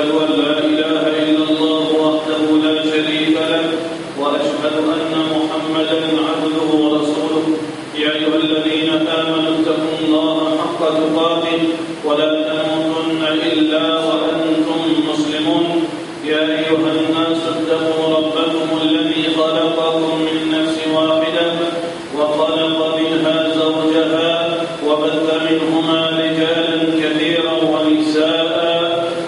وأشهد أن لا إله إلا الله وحده لا شريك له وأشهد أن محمدا عبده ورسوله يا أيها الذين آمنوا اتقوا الله حق تقاته ولا تموتن إلا وأنتم مسلمون يا أيها الناس اتقوا ربكم الذي خلقكم من نفس واحدة وخلق منها زوجها وبث منهما رجالا كثيرا ونساء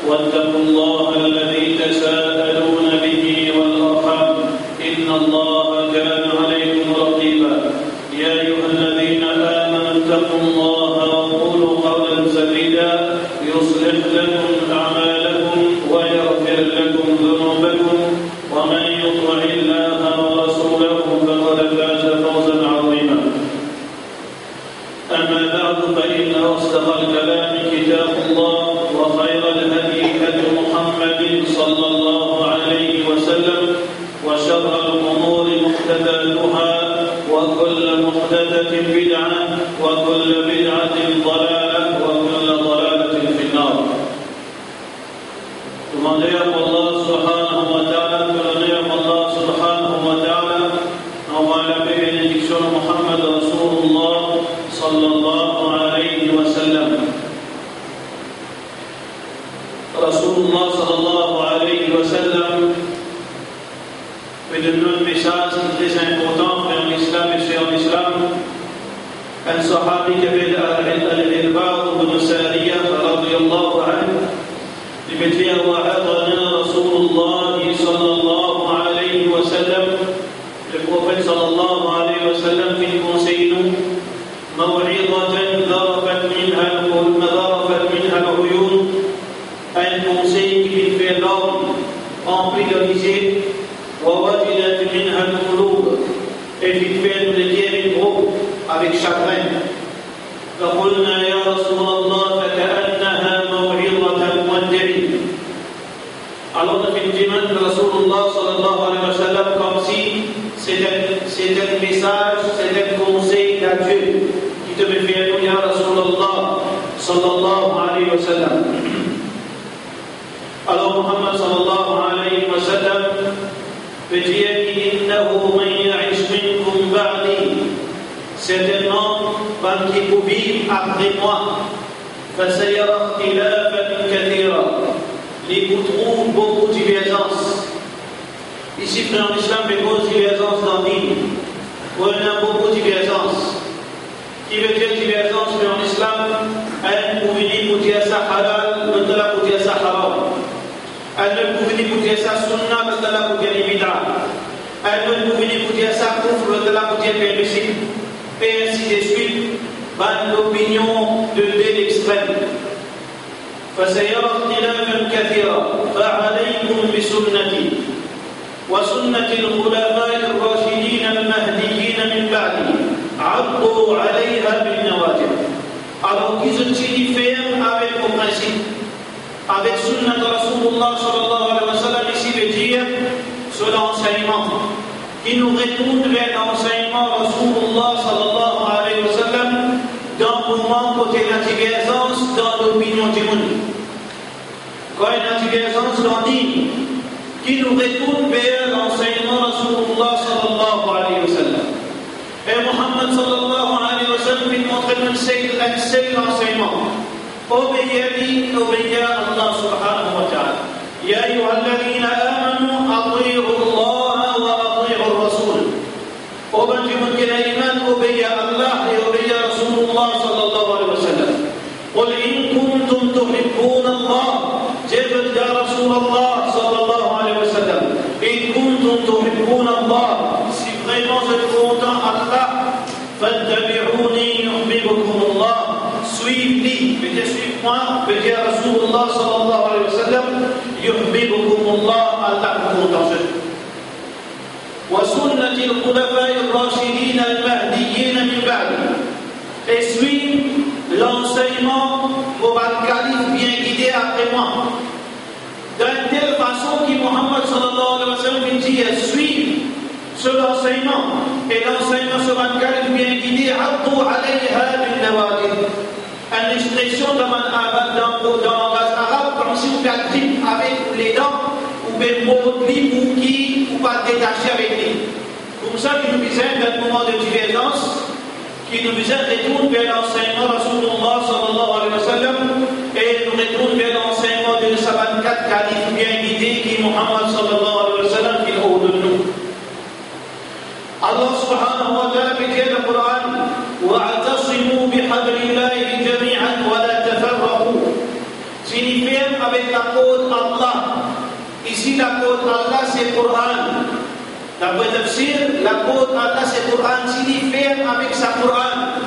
واتقوا الله الذي تساءلون به والأرحام إن الله كان عليكم رقيبا يا أيها الذين آمنوا اتقوا الله وقولوا قولا سديدا يصلح لكم أعمالكم ويغفر لكم ذنوبكم ومن يطع الله ورسوله فقد فاز فوزا عظيما أما بعد فإن أصدق الكلام كتاب الله وخير الهدي هدي محمد صلى الله عليه وسلم وشر الأمور محدثاتها وكل محدثة بدعة وكل بدعة ضلالة وكل ضلالة في النار. Demandez à Allah subhanahu wa ta'ala, prenez à Allah subhanahu wa ta'ala, envoie la paix et bénédiction de Muhammad Rasulullah sallallahu alayhi wa sallam. Rasulullah sallallahu alayhi wa sallam fait de nous un message très important vers l'islam et sur l'islam. Un sahabi qui avait al-Irbad ibn Sariyah radiyallahu anhu لمثل وعظنا رسول الله صلى الله عليه وسلم le prophète صلى الله عليه وسلم في conseil nous موعظة ذرفت منها العيون un conseil qui fait l'homme empli de risée ووجلت منها القلوب et qui fait nous les dire avec chagrin فقلنا يا رسول الله فكأنها موعظة مودع. Alors nous filmons de Rasulullah sallallahu alayhi wa sallam comme si c'était un message, c'était un conseil d'adieu qui devait faire nous ya Rasulullah sallallahu alayhi wa sallam. Alors Muhammad sallallahu alayhi wa sallam peut dire innahu man ya'ish minkum ba'di, certainement qui vous vivre après moi فسيرى اختلافا كثيرا, ils vous trouvent beaucoup de divergences. Ici, frère en islam, il y a beaucoup de divergences dans la vie. On a beaucoup de divergences. Qui veut dire divergence, frère en islam, un pouvait dire pour dire ça halal, l'autre là pour dire ça haram. Un pouvait dire pour dire ça sunnah, l'autre là pour dire bid'a. Un pouvait dire pour dire ça kufr, l'autre là pour dire permissible. Et ainsi de suite, l'opinion de l'extrême. فسيرى اختلافا كثيرا فعليكم بسنتي وسنة الخلفاء الراشدين المهديين من بعدي عضوا عليها بالنواجذ. Alors qu'ils ont été fermes avec vos principes, avec sunna de Rasulullah sallallahu alayhi wa sallam, ici veut dire sur l'enseignement qui nous retourne vers l'enseignement Rasulullah sallallahu alayhi wa sallam dans le moment côté la divergence dans l'opinion du monde. Quand il y a une divergence dans l'île qui nous retourne vers l'enseignement Rasulullah sallallahu alayhi wa sallam. Et Muhammad sallallahu alayhi wa sallam il montre un seul enseignement. Obéir à Allah subhanahu wa ta'ala. Ya ayyuhalladhina amanu ati'u Allah wa ati'u ar-rasul. وبنجم الإيمان أبي الله وأبي رسول الله صلى الله عليه وسلم. قل إن كنتم تحبون الله جبت يا رسول الله صلى الله عليه وسلم إن كنتم تحبون الله si vraiment vous êtes content Allah فاتبعوني يحببكم الله suivez-les peut-être suivez-moi peut-être رسول الله صلى الله عليه وسلم يحببكم الله Allah vous content. وسنة الخلفاء الراشدين المهديين من بعد et suivre l'enseignement pour un calife bien guidé après moi d'une telle façon que Muhammad sallallahu alayhi wa sallam dit suivre ce l'enseignement et l'enseignement sur un calife bien guidé عضوا عليها بالنواجذ. Une expression dans le langage arabe comme si on fait avec trouver le mot de lui pour qui, pour pas détacher avec lui. Comme ça, qui nous disait d'un moment de divergence, qui nous disait retourne vers l'enseignement Rasulullah sallallahu alayhi wa sallam et nous retourne vers l'enseignement de sa 24 califes bien guidés qui est Muhammad sallallahu alayhi wa sallam qui est au de nous. Allah subhanahu wa ta'ala dit dans le Coran وَاعْتَصِمُوا بِحَبْلِ اللَّهِ جَمِيعًا وَلَا تَفَرَّقُوا. Signifie avec la cause Allah. Ici la cause Allah c'est Coran. D'après Tafsir, la cause Allah c'est Coran, signifie avec sa Coran.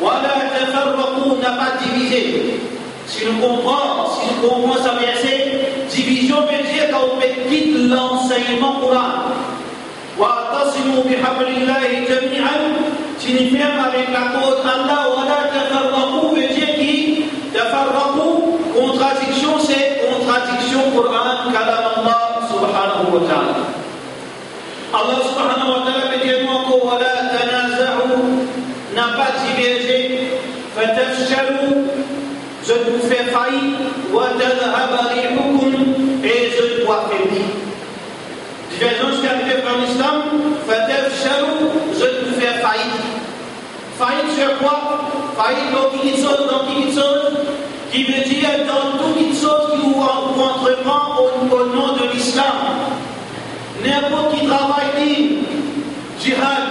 وَلَا تَفَرَّقُوا, n'a pas divisé. Si nous comprenons ça verset, division veut dire qu'on quitte l'enseignement Coran. وَاعْتَصِمُوا بِحَبْلِ اللَّهِ جَمِيعًا signifie avec la cause Allah. وَلَا تَفَرَّقُوا veut dire qui تَفَرَّقُوا, contradiction c'est contradiction Coran, kalam Allah subhanahu wa ta'ala. Allah subhanahu wa ta'ala veut dire encore وَلَا تَنَازَعُوا, n'a pas divergé, فَتَفْشَلُوا, je vous fais faillite, وَتَذْهَبَ رِيحُكُمْ, et je dois faiblir. Divergence qui arrive dans l'islam, فَتَفْشَلُوا, je vous fais faillite. Faillite sur quoi? Faillite dans toute chose, qui veut dire dans toute chose qui nous entreprend au nom de l'islam. N'importe qui travaille dit jihad,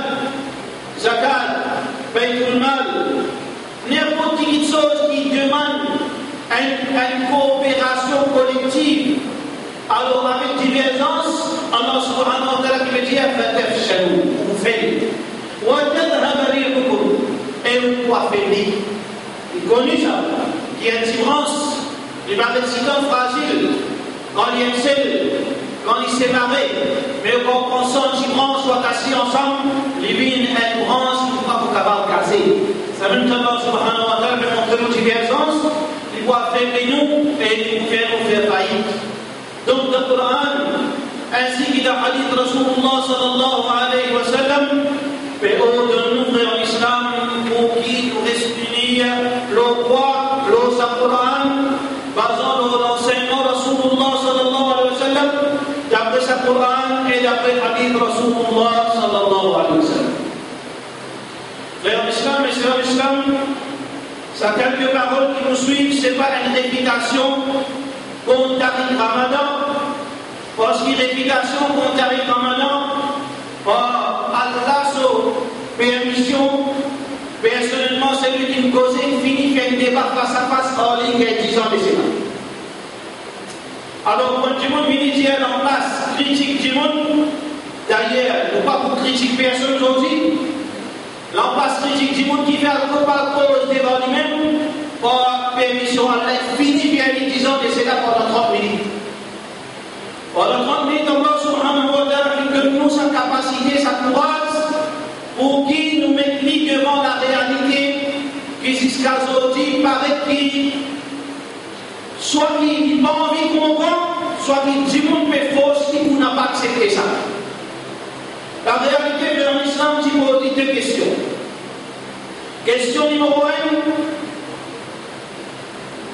zakat, baytul mal, n'importe quelle chose qui demande une coopération collective. Alors avec divergence, Allah subhanahu wa ta'ala qui veut dire fatafshalu, vous faites. Wa tadhhab rihukum, et vous faiblir. Il connaît ça, qui est une différence. Les participants fragiles, quand il y a une cellule, quand ils se séparent, mais quand on sent qu'ils branchent, soit assis ensemble, les vignes, elles branchent, il ne faut pas pour qu'elle casser. Ça veut dire que Allah subhanahu wa ta'ala veut montrer nos divergences, il doit faiblir nous et nous faire faillite. Donc dans le Coran, ainsi que dans le hadith de Rasulullah sallallahu alayhi wa sallam, mais on nous frères en islam pour qui nous respecter le roi, le Coran, basant l'enseignement de Rasulullah sallallahu alayhi wa sallam, d'après sa Coran et d'après le hadith de Rasulullah sallallahu alayhi wa sallam. Frères en islam, ça quelques paroles qui nous suivent, ce n'est pas une réputation contre Tariq Ramadan, parce qu'il y a une réputation contre Tariq Ramadan, Allah sur permission, personnellement, celui qui me causait, finit fait un débat face à face en ligne il y a 10 ans de cela. Alors, quand tout le monde vient dire en place, critique du monde, d'ailleurs, nous pas pour critiquer personne aujourd'hui, l'en place critique du monde qui fait un peu par cause devant lui-même, par permission à l'aide, finit bien 10 ans de cela pendant 30 minutes. Pendant 30 minutes, Allah subhanahu wa ta'ala fait que nous, sa capacité, sa courage, pour qui nous mettent devant la réalité, qui jusqu'à aujourd'hui paraît qu'il soit qu'il n'a pas envie de comprendre, soit qu'il dit monde mais faux si vous n'avez pas accepté ça. La réalité de l'islam, c'est pour dire deux questions. Question numéro 1,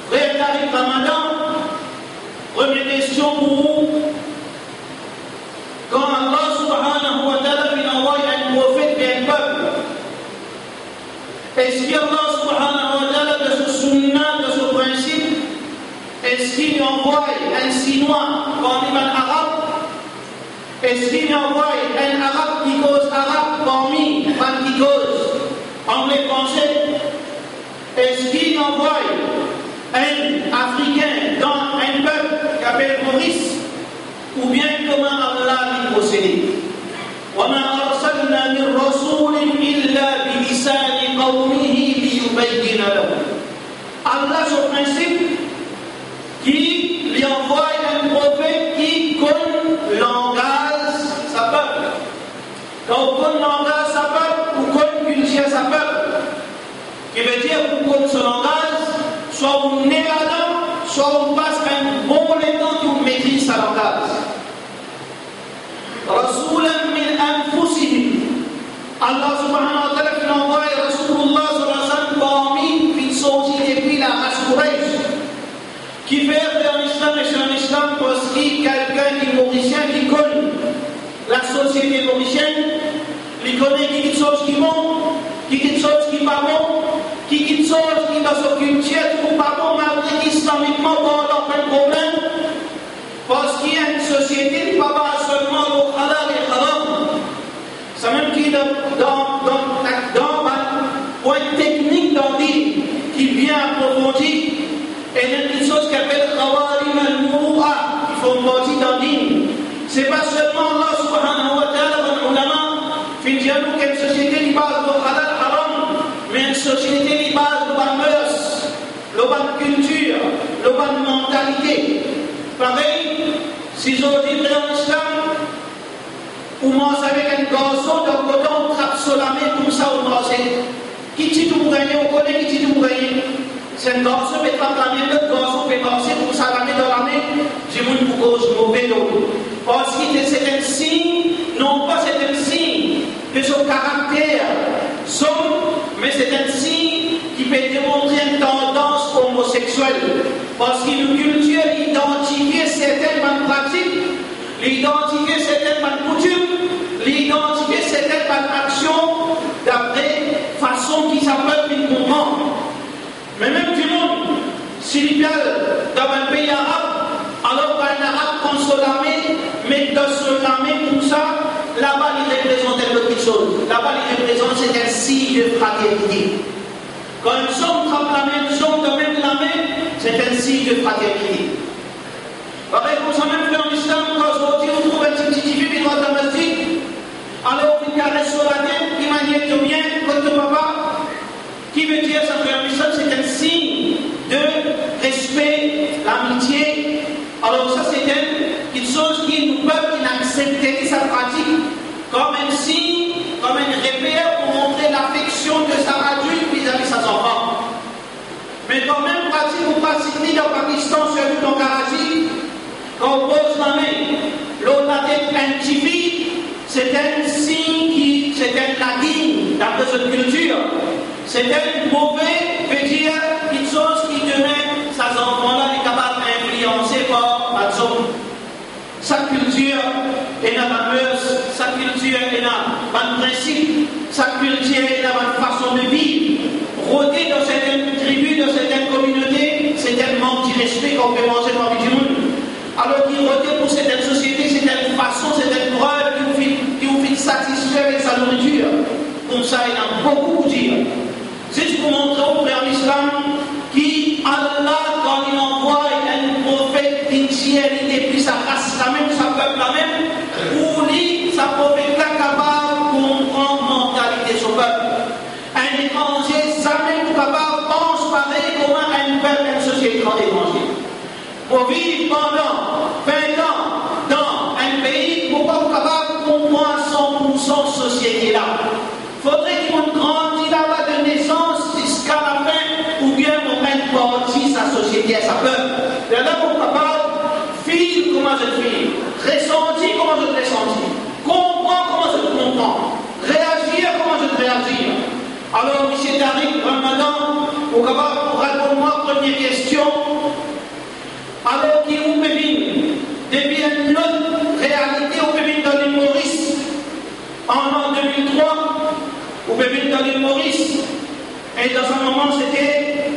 frère Tariq Ramadan, première question pour vous. Quand Allah subhanahu wa ta'ala vient envoyer un prophète vers un peuple, est-ce qu'Allah subhanahu wa ta'ala de ce sunnah, de ce principe, est-ce qu'il lui envoie un Sinois parmi les Arabes? Est-ce qu'il lui envoie un Arabe qui cause arabe parmi les qui cause anglais français? Est-ce qu'il lui envoie un Africain dans un peuple qui s'appelle Maurice? Ou bien comment Allah lui procéder? وَمَا أَرْسَلْنَا مِنْ رَسُولٍ إِلَّا بِلِسَانِ قَوْمِهِ لِيُبَيِّنَ لَهُمْ. Allah, son principe, qui lui envoie un prophète qui connaît le langage sa peuple. Quand on connaît le langage sa peuple, ou connaît culture sa peuple, qui veut dire vous connaissez ce langage, soit vous venez là-dedans, soit vous passez un bon temps que vous maîtrisez sa langage. Rasulan min anfusihim. Allah subhanahu wa ta'ala qui envoie Rasulullah sallallahu alayhi wa sallam parmi qui sortit depuis la race Quraysh, qui fait en islam et sur l'islam parce qu'il y a quelqu'un qui société mauricienne, il connaît qui dit choses qui vont, qui dit choses qui pas bon, qui dit choses qui dans son culture, qui pas bon, malgré islamiquement, bon, leur pas de problème. Parce qu'il y a une société qui ne va pas seulement au halal et haram. C'est même qui dans point technique dans l'île qui vient approfondir. Et il y a une chose qu'elle appelle Khawarim al-Mou'a, qui font partie dans l'île. Ce n'est pas seulement Allah subhanahu wa ta'ala, dans l'ulama, qui dit à nous qu'une société qui base au halal haram, mais une société qui base de la mœurs, de la culture, de la mentalité. Pareil, si j'aurais dit dans l'islam, ou mange avec un garçon d'un côté, on trappe sur la main comme ça, on mange. Qui dit tout gagner, on connaît qui dit tout gagner. C'est un garçon qui trappe la main, l'autre garçon qui marcher comme ça, la main dans la main, j'ai mon pour cause mauvais d'eau. Parce que c'est un signe, non pas c'est un signe que son caractère sombre, mais c'est un signe qui peut démontrer une tendance homosexuelle. Parce qu'une culture identifie certaines bonnes pratiques, l'identifier certaines bonnes coutumes, l'identifier certaines bonnes actions d'après façon qui s'appelle une comprendre. Mais même du monde, s'il y a dans un pays arabe, alors qu'un arabe consomme la main, met dans la main comme ça, là-bas il représente une petite chose. Là-bas il représente c'est un signe de fraternité. Quand nous sommes frappe la main, nous sommes de même la main, c'est un signe de fraternité. Pareil, comme ça même dans l'islam, quand on trouve un petit fille qui doit dans le masjid, alors il caresse sur la tête, il manière de bien, comme ton papa, qui veut dire ça fait un message, c'est un signe de respect, l'amitié. Alors ça c'est une chose qui nous peut accepter sa pratique comme un signe, comme un repère pour montrer l'affection de sa adulte vis-à-vis de ses enfants. Mais quand même pratique ou pratique dans le Pakistan, surtout dans Karachi, quand on pose la main, l'autre la tête individu, c'est un signe qui, c'est un laguine d'après cette culture. C'est un mauvais, veut dire une chose qui demain, ces enfants-là est capable d'influencer par la zone. Sa culture est dans la mœurs, sa culture est dans le principe, sa culture est dans la façon de vivre. Rôder dans certaines tribus, dans certaines communautés, c'est un manque de respect qu'on peut manger dans la vie du monde. Alors qu'il rôder pour certaines sociétés, c'est une façon, c'est une preuve qui vous fait satisfaire avec sa nourriture. Comme ça, il y a beaucoup à dire. Juste pour montrer au frère l'islam qui, Allah, quand il envoie un prophète d'initialité, puis sa race la même, sa peuple la même, pour lui, sa prophète là capable de comprendre la mentalité de son peuple. Un étranger, jamais capable pense pareil comment un peuple, une société étrangère. Pour vivre pendant 20 ans dans un pays, pour pas capable de comprendre 100% société là. Faudrait qu'ils grandissent là-bas de naissance jusqu'à la fin, ou bien pour mettre partie sa société à sa peuple. Et là, pour capable, vivre comment je vis, ressentir comment je ressentis, comprendre comment je comprends, réagir comment je réagis. Alors, M. Tariq Ramadan, pour capable répondre à la première question, alors qu'il vous peut vivre, depuis une autre réalité, vous pouvez vivre dans l'île Maurice, en l'an 2003, vous pouvez vivre dans l'île Maurice, et dans un moment c'était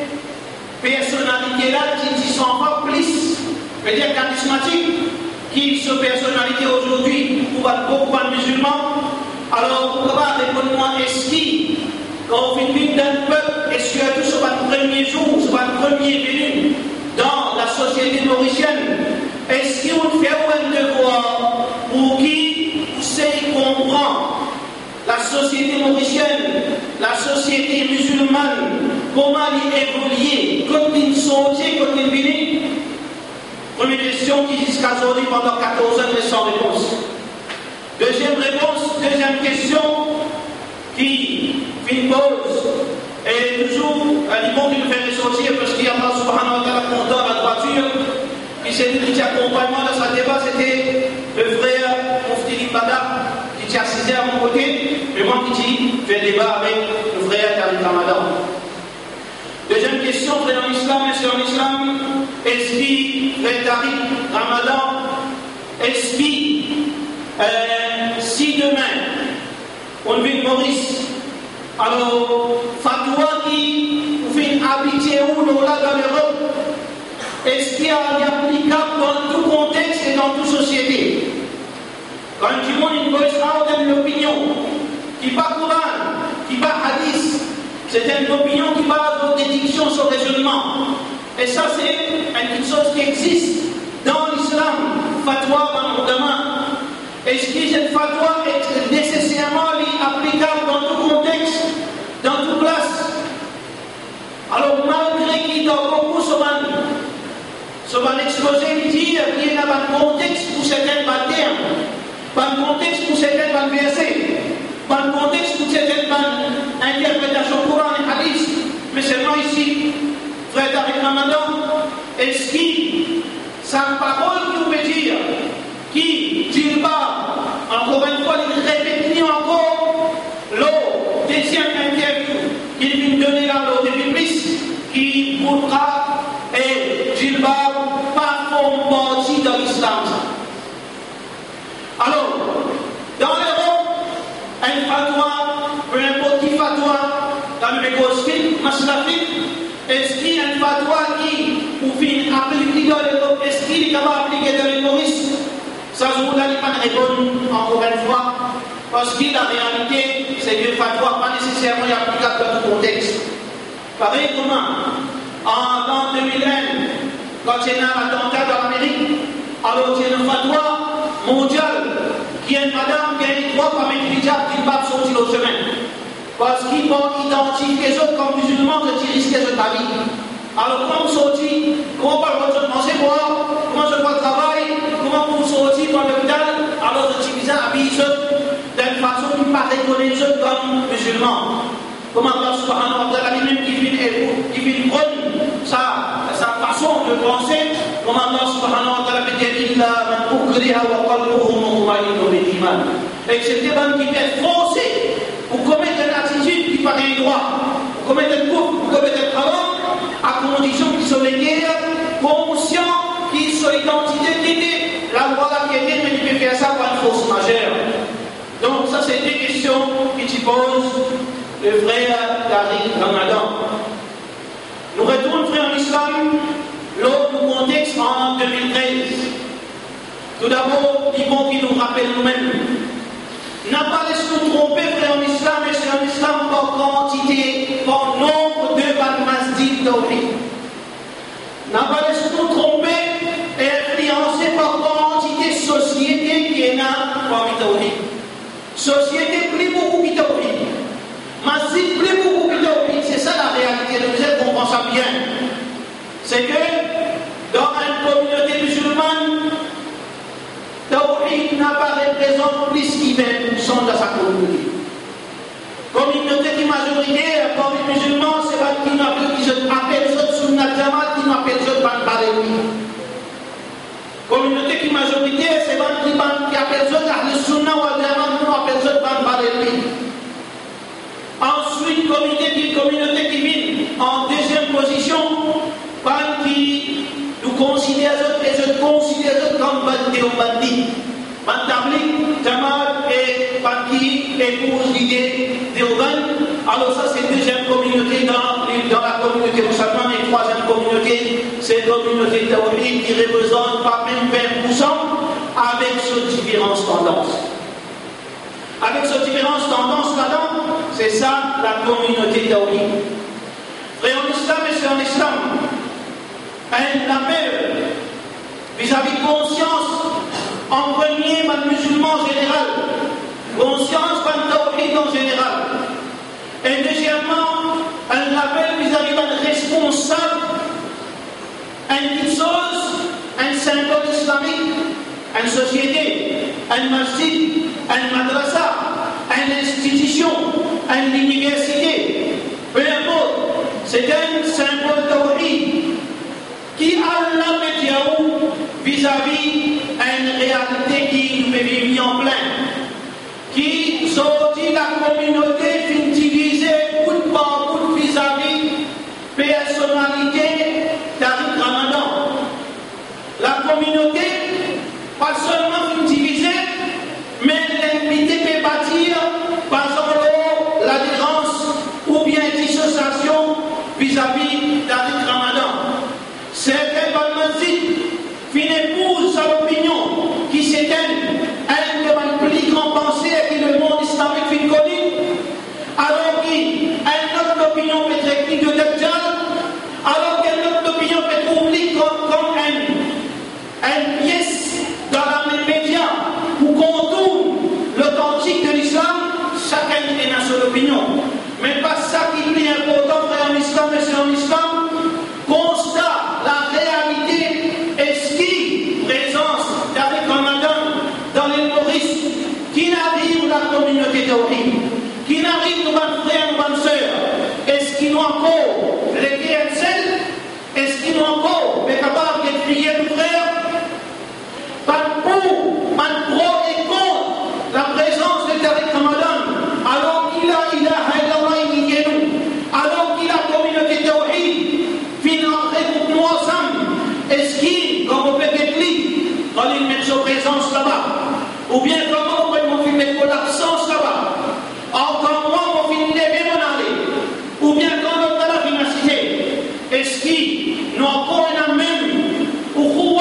personnalité là qui ne sont pas plus, c'est-à-dire charismatique, qui sont personnalité aujourd'hui, pour beaucoup de musulmans. Alors, vous pouvez répondre-moi, est-ce que, quand vous vivez dans le peuple, est-ce que tout sur votre premier jour, sur votre premier venu dans la société mauricienne, est-ce qu'on fait un devoir pour qui vous savez comprendre la société mauricienne, la société musulmane, comment elle évolue, quand ils sont quand ils viennent? Première question qui jusqu'à aujourd'hui pendant 14 ans est sans réponse. Deuxième question qui pose, et toujours, ils vont nous faire ressortir parce qu'il y a Allah subhanahu wa ta'ala content la droiture, qui s'est dit qui accompagnement dans ce débat, c'était le frère Mufti Badar, qui était assisté à mon côté, et moi qui fais débat avec le frère Tariq Ramadan. Deuxième question, frère en islam, monsieur en islam, est-ce que frère Tariq Ramadan, est-ce que si demain, on vit Maurice, alors, fatwa qui fait habiter où dans l'Europe, est-ce qu'il y a applicable dans tout contexte et dans toute société? Quand tu montes une voice out d'une opinion, qui pas Coran, qui pas Hadith, c'est une opinion qui parle de déduction sur raisonnement. Et ça, c'est une chose qui existe dans l'islam, fatwa dans le domaine. Est-ce que cette fatwa est nécessairement applicable dans tout contexte, dans toute place? Alors, malgré qu'il y a beaucoup sur un exposé, il dit qu'il y a un contexte pour certains termes, un contexte pour certains versets, un contexte pour certaines interprétations Coran et Hadith, mais seulement ici, frère Tariq Ramadan, est-ce que sa parole qui veut dire qui dit pas, encore une fois, il répète encore l'eau, deuxième interview qu'il vient donner là, l'eau de Biblis, qui voudra et Gilbab pas comme partie dans l'islam. Alors, dans l'Europe, un fatwa, peu importe qui fatwa, dans le Mégospil, Maslafit, est-ce qu'il y a un fatwa qui, pour finir, appliquer dans l'Europe, est-ce qu'il est capable d'appliquer dans les Maurice? Ça, je vous l'ai pas répondre encore une fois, parce que la réalité, c'est que le fatwa pas nécessairement applicable dans tout contexte. Pareil comment, en l'an 2001, quand il y a eu un attentat dans l'Amérique, alors il y a un fatwa mondial qui est une madame qui a le droit de mettre le hijab qui ne va pas sortir au chemin. Parce qu'ils vont identifier les autres comme musulmans qui risquent de ta vie. Alors, comment vous sortir? Comment parle votre manger boire? Comment je vois le travail? Comment vous sortir dans l'hôpital? Alors, je suis habillé d'une façon qui ne pas reconnaître comme musulmans. Comment Allah subhanahu wa ta'ala lui-même qui vient prendre sa façon de penser? Comment Allah subhanahu wa ta'ala peut dire illa man ukriha wa qalbuhu mutma'innun bil iman. Excepté l'homme qui est forcé pour commettre une attitude qui paraît droit, pour commettre une courbe, pour commettre un travail, à condition qu'ils soient les guerres, conscients qu'ils soient l'identité qui était la loi qui était, mais ils peuvent faire ça par une force majeure. Donc, ça, c'est des questions qui tu poses le frère Tariq Ramadan. Nous retournons, frère en islam, l'autre contexte en 2013. Tout d'abord, il faut qu'il nous rappelle nous-mêmes. N'a pas laissé nous tromper, frère en islam, et c'est en islam par quantité, par nombre de masjid tawhid. N'a pas laissé nous tromper et influencer par quantité société qui est là parmi tawhid. Société plus beaucoup qui tawhid. Masjid plus beaucoup qui tawhid. C'est ça la réalité. Vous êtes comprend ça bien. C'est que dans une communauté musulmane, tawhid n'a pas représenté plus qu'il 20% de sa communauté. Communauté qui majoritaire, parmi les musulmans, c'est pas qui nous appelle Sunnat Jamal, qui nous appelle Ban Balewi. Communauté qui majoritaire, c'est pas qui appelle Ahl Sunnah wal Jamal, qui nous appelle Ban Balewi. Ensuite, communauté qui vient en deuxième position, qui nous considère les autres comme bandits ou bandits. Bantabli, Jamal et Baki épousent l'idée d'Urban. Alors ça c'est deuxième communauté dans la communauté musulmane et troisième communauté, c'est la communauté tawhid qui représente pas même 20% avec ces différentes tendances. Avec ces différentes tendances là-dedans, c'est ça la communauté tawhid. Frère en islam et c'est en islam, un appel vis-à-vis de conscience. En premier, par le musulman en général, conscience par le tawhid en général. Et deuxièmement, un appel vis-à-vis d'un responsable, une chose, un symbole islamique, une société, un masjid, un madrasa, une institution, une université, peu importe, c'est un symbole tawhid qui Allah met vis-à-vis une réalité qui nous fait vivre en plein, qui sortit la communauté fin divisée bout par bout vis-à-vis personnalité Tariq Ramadan. La communauté, pas seulement fin divisée, opinion peut être écrite de Dajjal, alors qu'il y a une autre opinion peut être oubliée comme une pièce dans la même média où qu'on tourne l'authentique de l'islam, chacun a une seule opinion. Mais pas ça qui est important, frère en islam, mais c'est en islam, constate la réalité et ce qui présence avec Ramadan dans les Maurice, qui n'arrive la communauté tawhid, qui n'arrive nos bonnes frères, nos bonnes sœurs, est-ce qu'il nous encore les KNCL, est-ce qu'il nous encore est capable d'être priés de frères, pas pour, pas pro et contre la présence de Tariq Ramadan, alors qu'il a ilaha illallah nous, alors qu'il a communauté tawhid, financé pour nous ensemble, est-ce qu'il, comme on peut être libre, dans une mettre sa présence là-bas, ou bien comment on peut mettre l'absence là-bas, encore moins on finit lever mon aller, ou bien quand on a la vivacité, est-ce qu'il nous encore la même, ou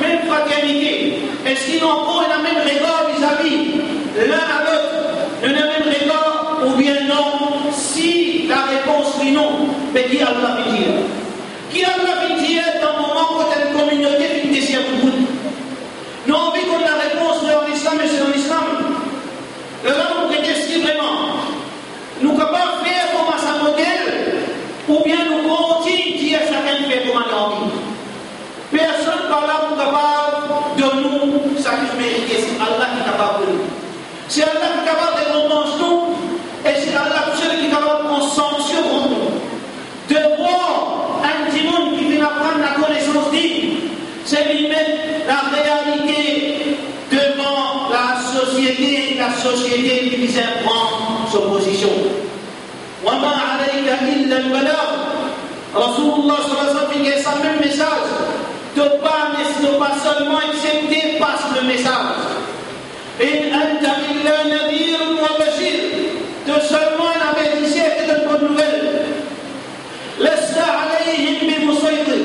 même fraternité, est-ce qu'il nous encore la même regard vis-à-vis l'un à l'autre, le même regard, ou bien non, si la réponse est non, mais qui a la vie dire? Qui a la vie dire dans le moment où une communauté finit de s'y avoir? Nous avons envie qu'on ait la réponse de l'islam et c'est l'islam. Le là, nous qu'est-ce vraiment? Nous capables de faire comme un modèle, ou bien nous continuons à chacun faire comme un envie. Personne par là n'est capable de nous sacrifier, c'est Allah qui est capable de nous. C'est Allah qui est capable de récompenser nous, et c'est Allah seul qui est capable de prendre sanction pour nous. De voir un petit monde qui vient apprendre la connaissance digne, c'est lui mettre la réalité devant la société qui vise à prendre sa position. وَمَا عَلَيْكَ إِلَّا الْبَلَاغُ. Rasulullah sallallahu alayhi wa sallam fait le même message. Ne pas seulement accepter, passe le message. إِنْ أَنْتَ إِلَّا نَذِيرٌ وَبَشِيرٌ. De seulement un avertisseur et de bonne nouvelle. لَسْتَ عَلَيْهِمْ بِمُسَيْطِرٍ.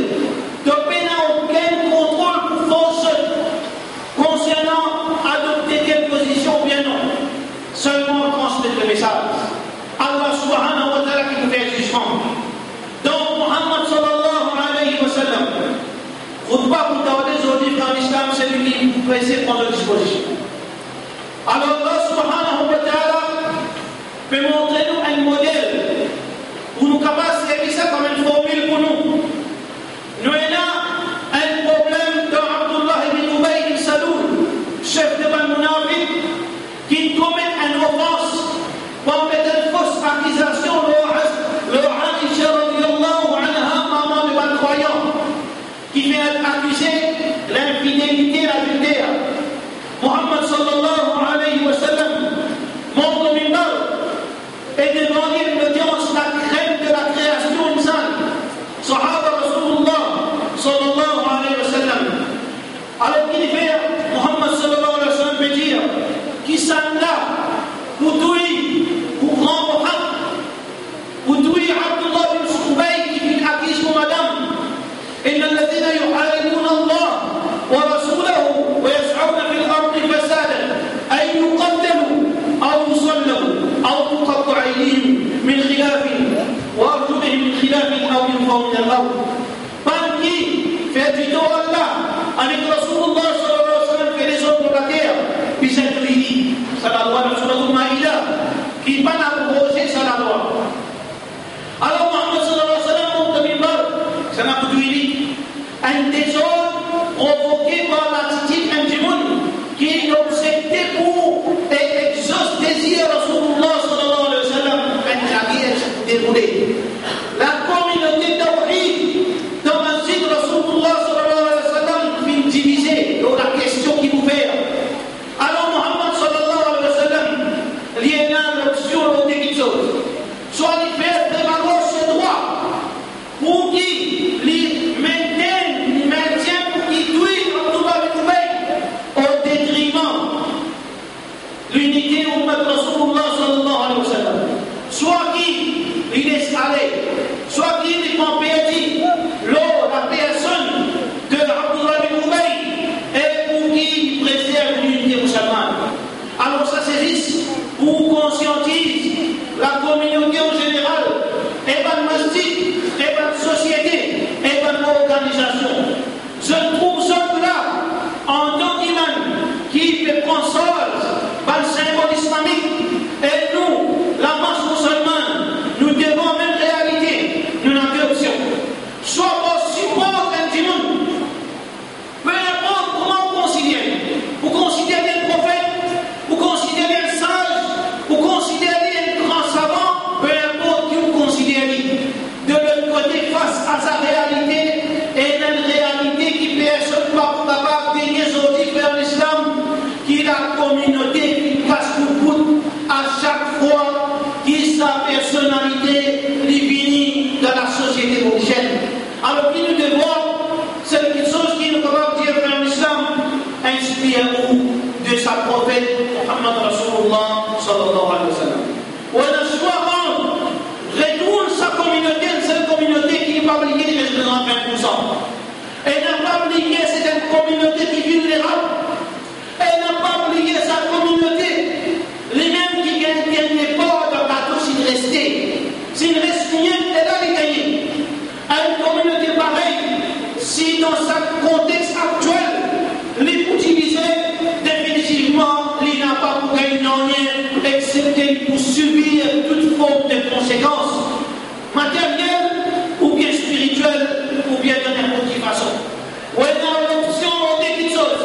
De peine à aucun contrôle pour force concernant adopter quelle position ou bien non. Seulement transmettre le message. Allah subhanahu wa ta'ala qui nous fait jugement. Donc Muhammad sallallahu alayhi wa sallam, khutbah pour Tawad aujourd'hui dans l'islam, c'est lui qui vous pressez prendre disposition. Alors Allah subhanahu wa ta'ala peut montrer nous un modèle où nous capables de servir ça comme une formule pour nous. Nous avons un problème dans Abdullah ibn Ubay ibn Saloul, chef de Banu Nafiq, qui commet une offense pour mettre une fausse accusation leur Aïcha radiyallahu anha, maman de Banu croyant, qui fait accuser l'infidélité, l'adultère. Muhammad sallallahu alayhi wa sallam monte au minbar et demande une audience, la crème de la création insane. Sahaba Rasulullah sallallahu alayhi wa sallam. Alors qu'il fait, Muhammad sallallahu alayhi wa sallam peut dire, qui s'en là, pour tout, pour grand Muhammad, pour tout Abdullah bin Ubay qui fait acquis pour madame. إن الذين يحاربون الله ورسوله ويسعون في الأرض فسادا أن يقتلوا أو يصلبوا أو تقطع أيديهم من s'inspire de sa prophète Muhammad Rasulullah sallallahu alayhi wa sallam. Ou un soir, retourne sa communauté, cette communauté qui n'est pas obligée de rester dans 20%. Elle n'a pas oublié, c'est une communauté qui est vulnérable. Elle n'a pas oublié sa communauté. Les mêmes qui gagnent pas dans la touche, s'il restait. S'il reste rien, elle a les gagné. À une communauté pareille, si dans ce contexte actuel, les utilisés, définitivement, il n'a pas pour gagner rien, excepté pour subir toute forme de conséquences matérielles ou bien spirituelles, ou bien de n'importe quelle façon. Ou elle a l'option de quelque chose,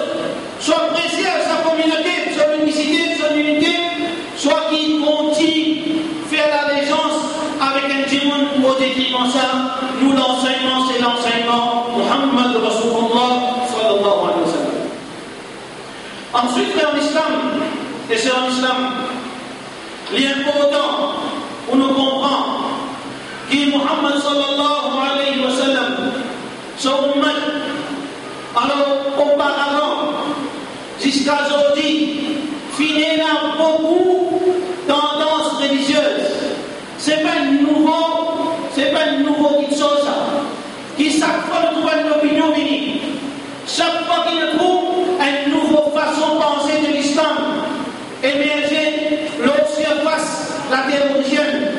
soit pressé à sa communauté, son unicité, son unité, soit qu'il continue faire l'allégeance avec un démon au détriment ça. Nous, l'enseignement, c'est l'enseignement Muhammad Rasulullah sallallahu alayhi wa sallam. Ensuite, frère en islam, et c'est en islam, il est important pour nous comprendre que Muhammad sallallahu alayhi wa sallam, son ummat, alors auparavant, jusqu'à aujourd'hui, finit dans beaucoup tendances religieuses. C'est pas une nouveau quelque chose qui chaque fois nous trouve une opinion unique. Chaque fois qu'il nous trouve une nouvelle façon de penser de l'islam, émerger l'autre surface, la théologienne,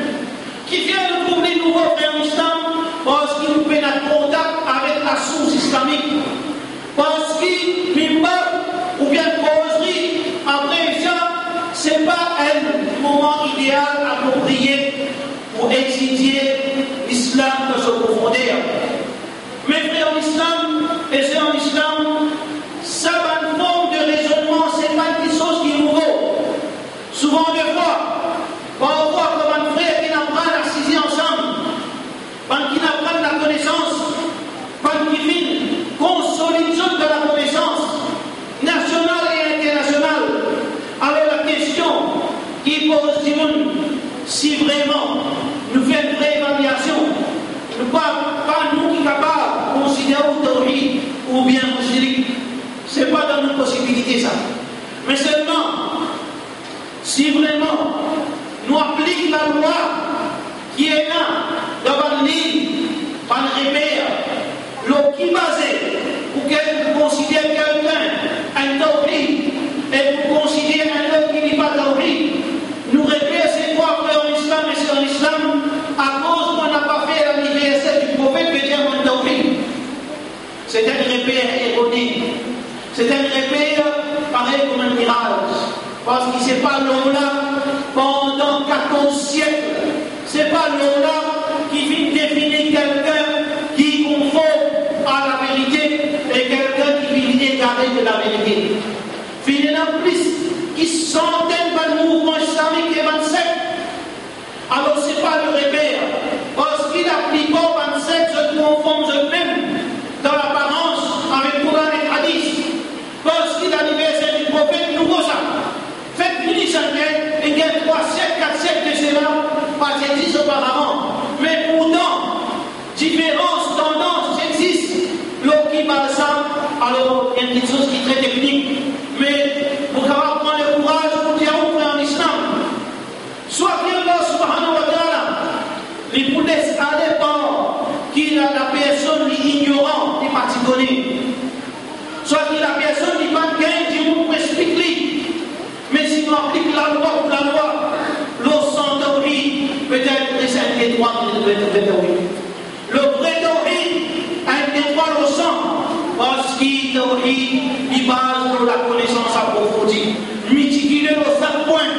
qui vient de trouver de nouveaux frères en islam parce qu'il nous fait notre contact avec la source islamique. Parce qu'il mimbar ou bien causerie après ça, c'est pas un moment idéal approprié pour étudier l'islam dans son profondeur. Mes frères en islam et sœurs en islam, ça va une forme de raisonnement, c'est pas quelque chose qui est nouveau. Souvent des fois, on voit comme un frère qui apprend à s'assiser ensemble, qui apprend la connaissance, qui vit consolidation de la connaissance nationale et internationale. Alors la question qui pose Simone, si vraiment nous faisons une vraie évaluation, pas nous qui sommes capables de considérer au tawhid ou bien au shirk, ce n'est pas dans nos possibilités ça. Mais seulement, si vraiment nous appliquons la loi qui est là, dans le livre, par le repère, l'eau qui est basée, pour qu'elle considère quelqu'un un tawhid, et pour considérer un autre qui n'est pas tawhid, nous repère c'est quoi frère en islam et c'est en islam, à cause qu'on n'a pas fait l'anniversaire du prophète que Dieu a tawhid. C'est un repère erroné. C'est un repère pareil comme un mirage. Parce qu'il ne s'est pas là pendant 14 siècles. Ce n'est pas là qui vient définir quelqu'un qui est conforme à la vérité et quelqu'un qui vient égarer de la vérité. Finalement, plus qui centaines de mouvements islamiques et 27. Alors, ce n'est pas le repère. Parce qu'il applique pas 27, se conforme eux-mêmes dans l'apparence avec le Coran et le Hadith. Parce qu'il a l'anniversaire du prophète, nouveau ça. Faites venir ça, et il y a 3 siècles, 4 siècles de cela, pas 10 auparavant. Mais pourtant, différentes tendances existent. L'autre qui parle ça, alors il y a une chose qui est très technique. Mais pour pouvoir prendre le courage pour dire au frère en islam, soit que Allah subhanahu wa ta'ala, les vous laisse aller par qui la personne ignorante n'est pas connue. Soit que la personne n'est pas gagne, Dieu vous explique lui. Mais si on applique la loi pour la loi, l'eau sans tawhid, peut-être que c'est un étoile de vrai tawhid. Le vrai tawhid, un étoile au sang, parce qu'il tawhid, il base sur la connaissance approfondie. Mitiquer au 5 points,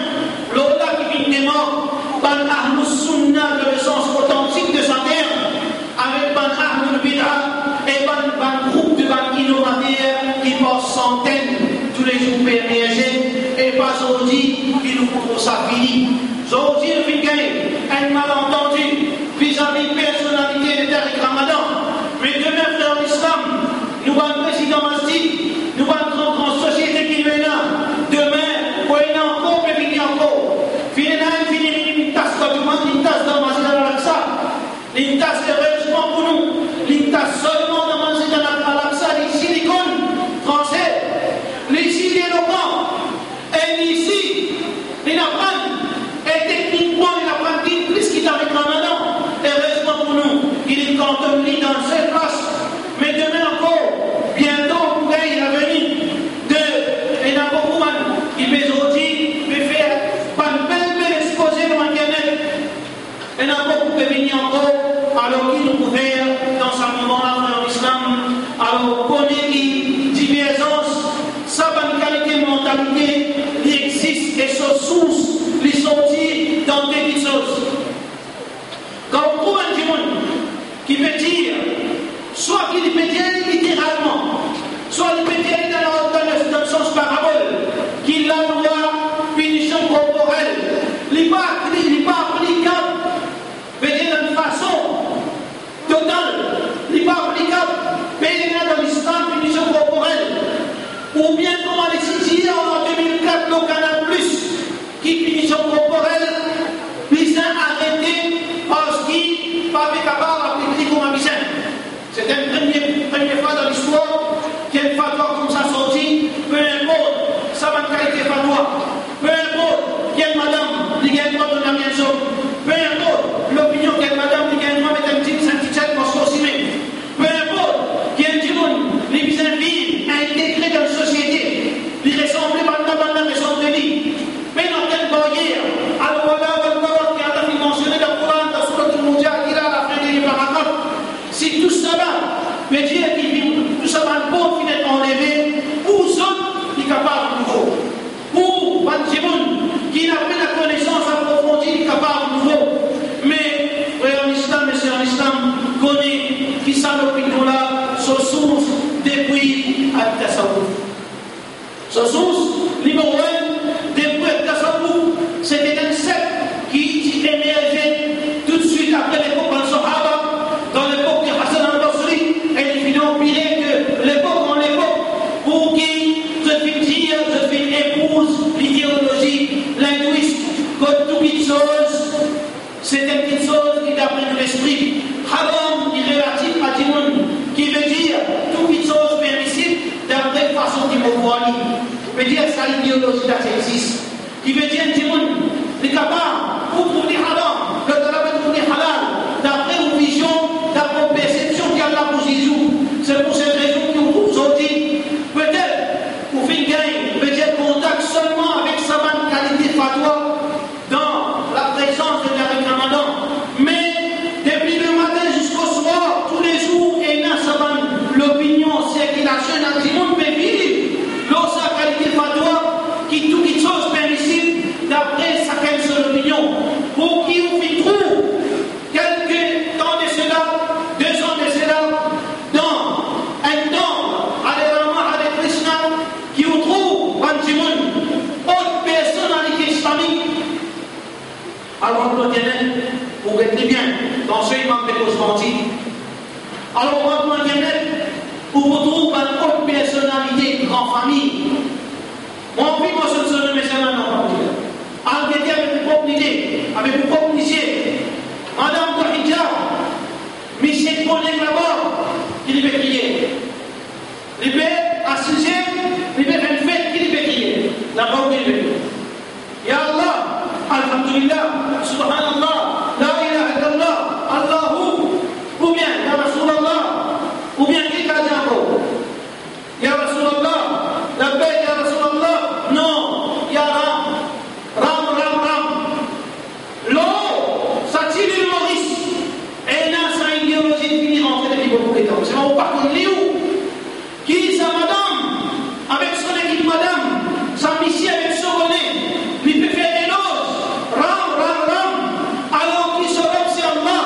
l'au-delà qui vient des morts, ban ahlus sunnah de le sens authentique de sa terre, avec ban ahlul bid'ah et ban groupe de ban innovateurs qui passent centaines tous les jours pour émerger. Et pas aujourd'hui, qui nous font ça fini. Aujourd'hui, nous avons un malentendu vis-à-vis de personnalité de Tariq Ramadan. Mais demain, frère l'islam, nous avons un président Masdi, nous avons une grande société qui est là. Demain, pour y encore, mais il y a encore. Finalement, une tasse dans Masdi dans l'Aqsa. Une tasse, heureusement pour nous, une tasse seulement dans Masdi dans l'Aqsa, les silicone français. Les totalité, il existe et sa source, les sorties dans des petites choses. Quand on trouve un démon qui peut dire, soit qu'il peut dire littéralement, soit il peut dire dans le sens parabole, qu'il a droit punition corporelle, il n'est pas applicable, veut dire d'une façon totale, il n'est pas applicable, mais dans l'islam, punition corporelle. Ou bien, comme on a dit en 2004, le Canal Plus, qui punition corporelle, les a arrêtés parce qu'ils n'avaient pas capable d'appliquer comme un mission. C'était une première fois dans l'histoire qu'il y a une fatwa comme ça sorti, peu importe, ça va qualité fatwa, peu importe, quelle madame, il y a une droit de la mienne, peu importe, l'opinion quelle madame, il y a une droit de mettre un petit saint-tichette pour se aussi, peu importe, qu'il y a un petit monde, les bisins vivent, intégrés dans la société, ils ressemblent pas de ressemblent de lui, mais dans quelle barrière, alors voilà, qui a été mentionné dans le Coran, dans ce que tout le monde a dit là, la fin des paragraphes, si tout ça va, mais Dieu qui vit, tout ça va bon qui est enlevé, pour ceux qui sont capables de nouveau. Pour Banjimoun, qui n'a pas la connaissance approfondie, qui est capable de nouveau. Mais, frère en islam, monsieur en islam, connaît qui ça l'opinion là, sa source depuis Al-Tasawwuf. Sa source, numéro 1, depuis Al-Tasawwuf, c'était un secte qui émergeait tout de suite après l'époque Al-Sahaba, dans l'époque de Hassan al-Basri, et il finit empiré que l'époque en époque, pour qui je vais dire, je vais épouse l'idéologie linguiste, que toute chose, c'est une petite chose qui d'après l'esprit. Haram, il est relatif à Dimoun, qui veut dire toute chose permissible d'après façon d'immobilier. Veut dire ça, l'idéologie là, ça existe. Qui veut dire Dimoun, il est capable, pour trouver haram, que tu l'avais trouvé halal, d'après une vision, d'après une perception qu'il y a là pour Jésus. C'est pour cette raison que vous sortez. Peut-être, vous faites gagner, peut-être contact seulement avec sa bonne qualité fatwa dans la présence de l'Arrêt Ramadan. Mais depuis le matin jusqu'au soir, tous les jours, et là, sa bonne l'opinion, c'est qu'il a jeune à tout le monde peut vivre. Dans sa qualité fatwa, qui toute chose permissible, d'après sa seule opinion. Pour qui vous y trouve quelques temps de cela, 2 ans de cela, dans un temps, à l'Hare Krishna, qui vous trouve, Banjimoun, autre personnalité islamique. Alors, on vous retenez bien, dans ce imam de Cosmanti. Alors, on vous retrouve une autre personnalité, grande famille. Mon prix, moi, je ne sais pas, mais c'est un nom. Enquêter avec vos propres idées, avec vos propres idées. Madame de Hijab, Michel Bonnet là-bas, qui lui fait crier. Il fait assiser, il fait une fête, qui lui fait crier. Là-bas, il fait. Ya Allah, Alhamdulillah, Subhanallah, La ilaha illallah, Allahu, ou bien, Ya Rasulallah, ou bien, qui t'a dit encore? Ya Rasulallah, la paix, Ya Rasulallah, non, Ya Ram. L'eau, ça tire l'humoriste. Et là, ça a une idéologie de finir en fait des compétences. C'est mon parcours de Léo. Qui sa madame, avec son équipe madame, sa mission avec son bonnet, lui peut faire des noces. Ram. Alors qu'il se rêve, c'est Allah.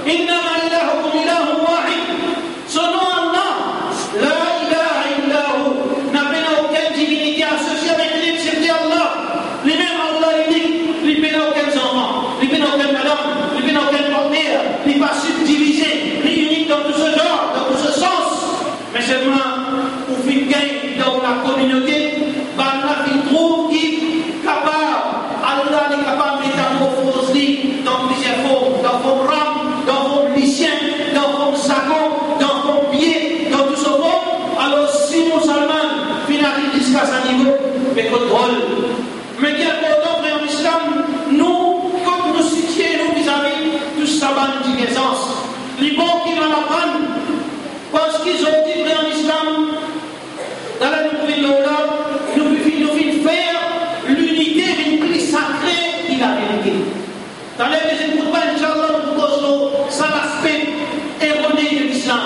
Innama ilahukum ilahum wahid. Son nom Allah, la ilaha illahu. N'a pas aucune divinité associée avec lui, excepté Allah. Les mêmes Allah, il n'a aucun enfant, il n'a aucune madame, il n'a aucun partenaire, il n'est pas subdivisé, il est unique dans tout ce genre, dans tout ce sens. Mais seulement, au fin gain dans la communauté, Allah il trouve qu'il est capable, Allah est capable de métamorphoser dans plusieurs formes, dans forme rame, dans forme lycien, dans forme sacon, dans forme pied, dans tout ce forme. Alors si mon Salman finalise jusqu'à ce niveau, mais que drôle. Mais qui est important, frère en islam, nous, comme nous situons nous vis-à-vis de sabbat de naissance, les bons qui vont apprendre, parce qu'ils ont dit, frère en islam, dans la nouvelle Lola, nous pouvons faire l'unité d'une plus sacrée qui la vérité. Dans les deuxièmes cours, Inch'Allah, nous posons ça l'aspect erroné de l'islam.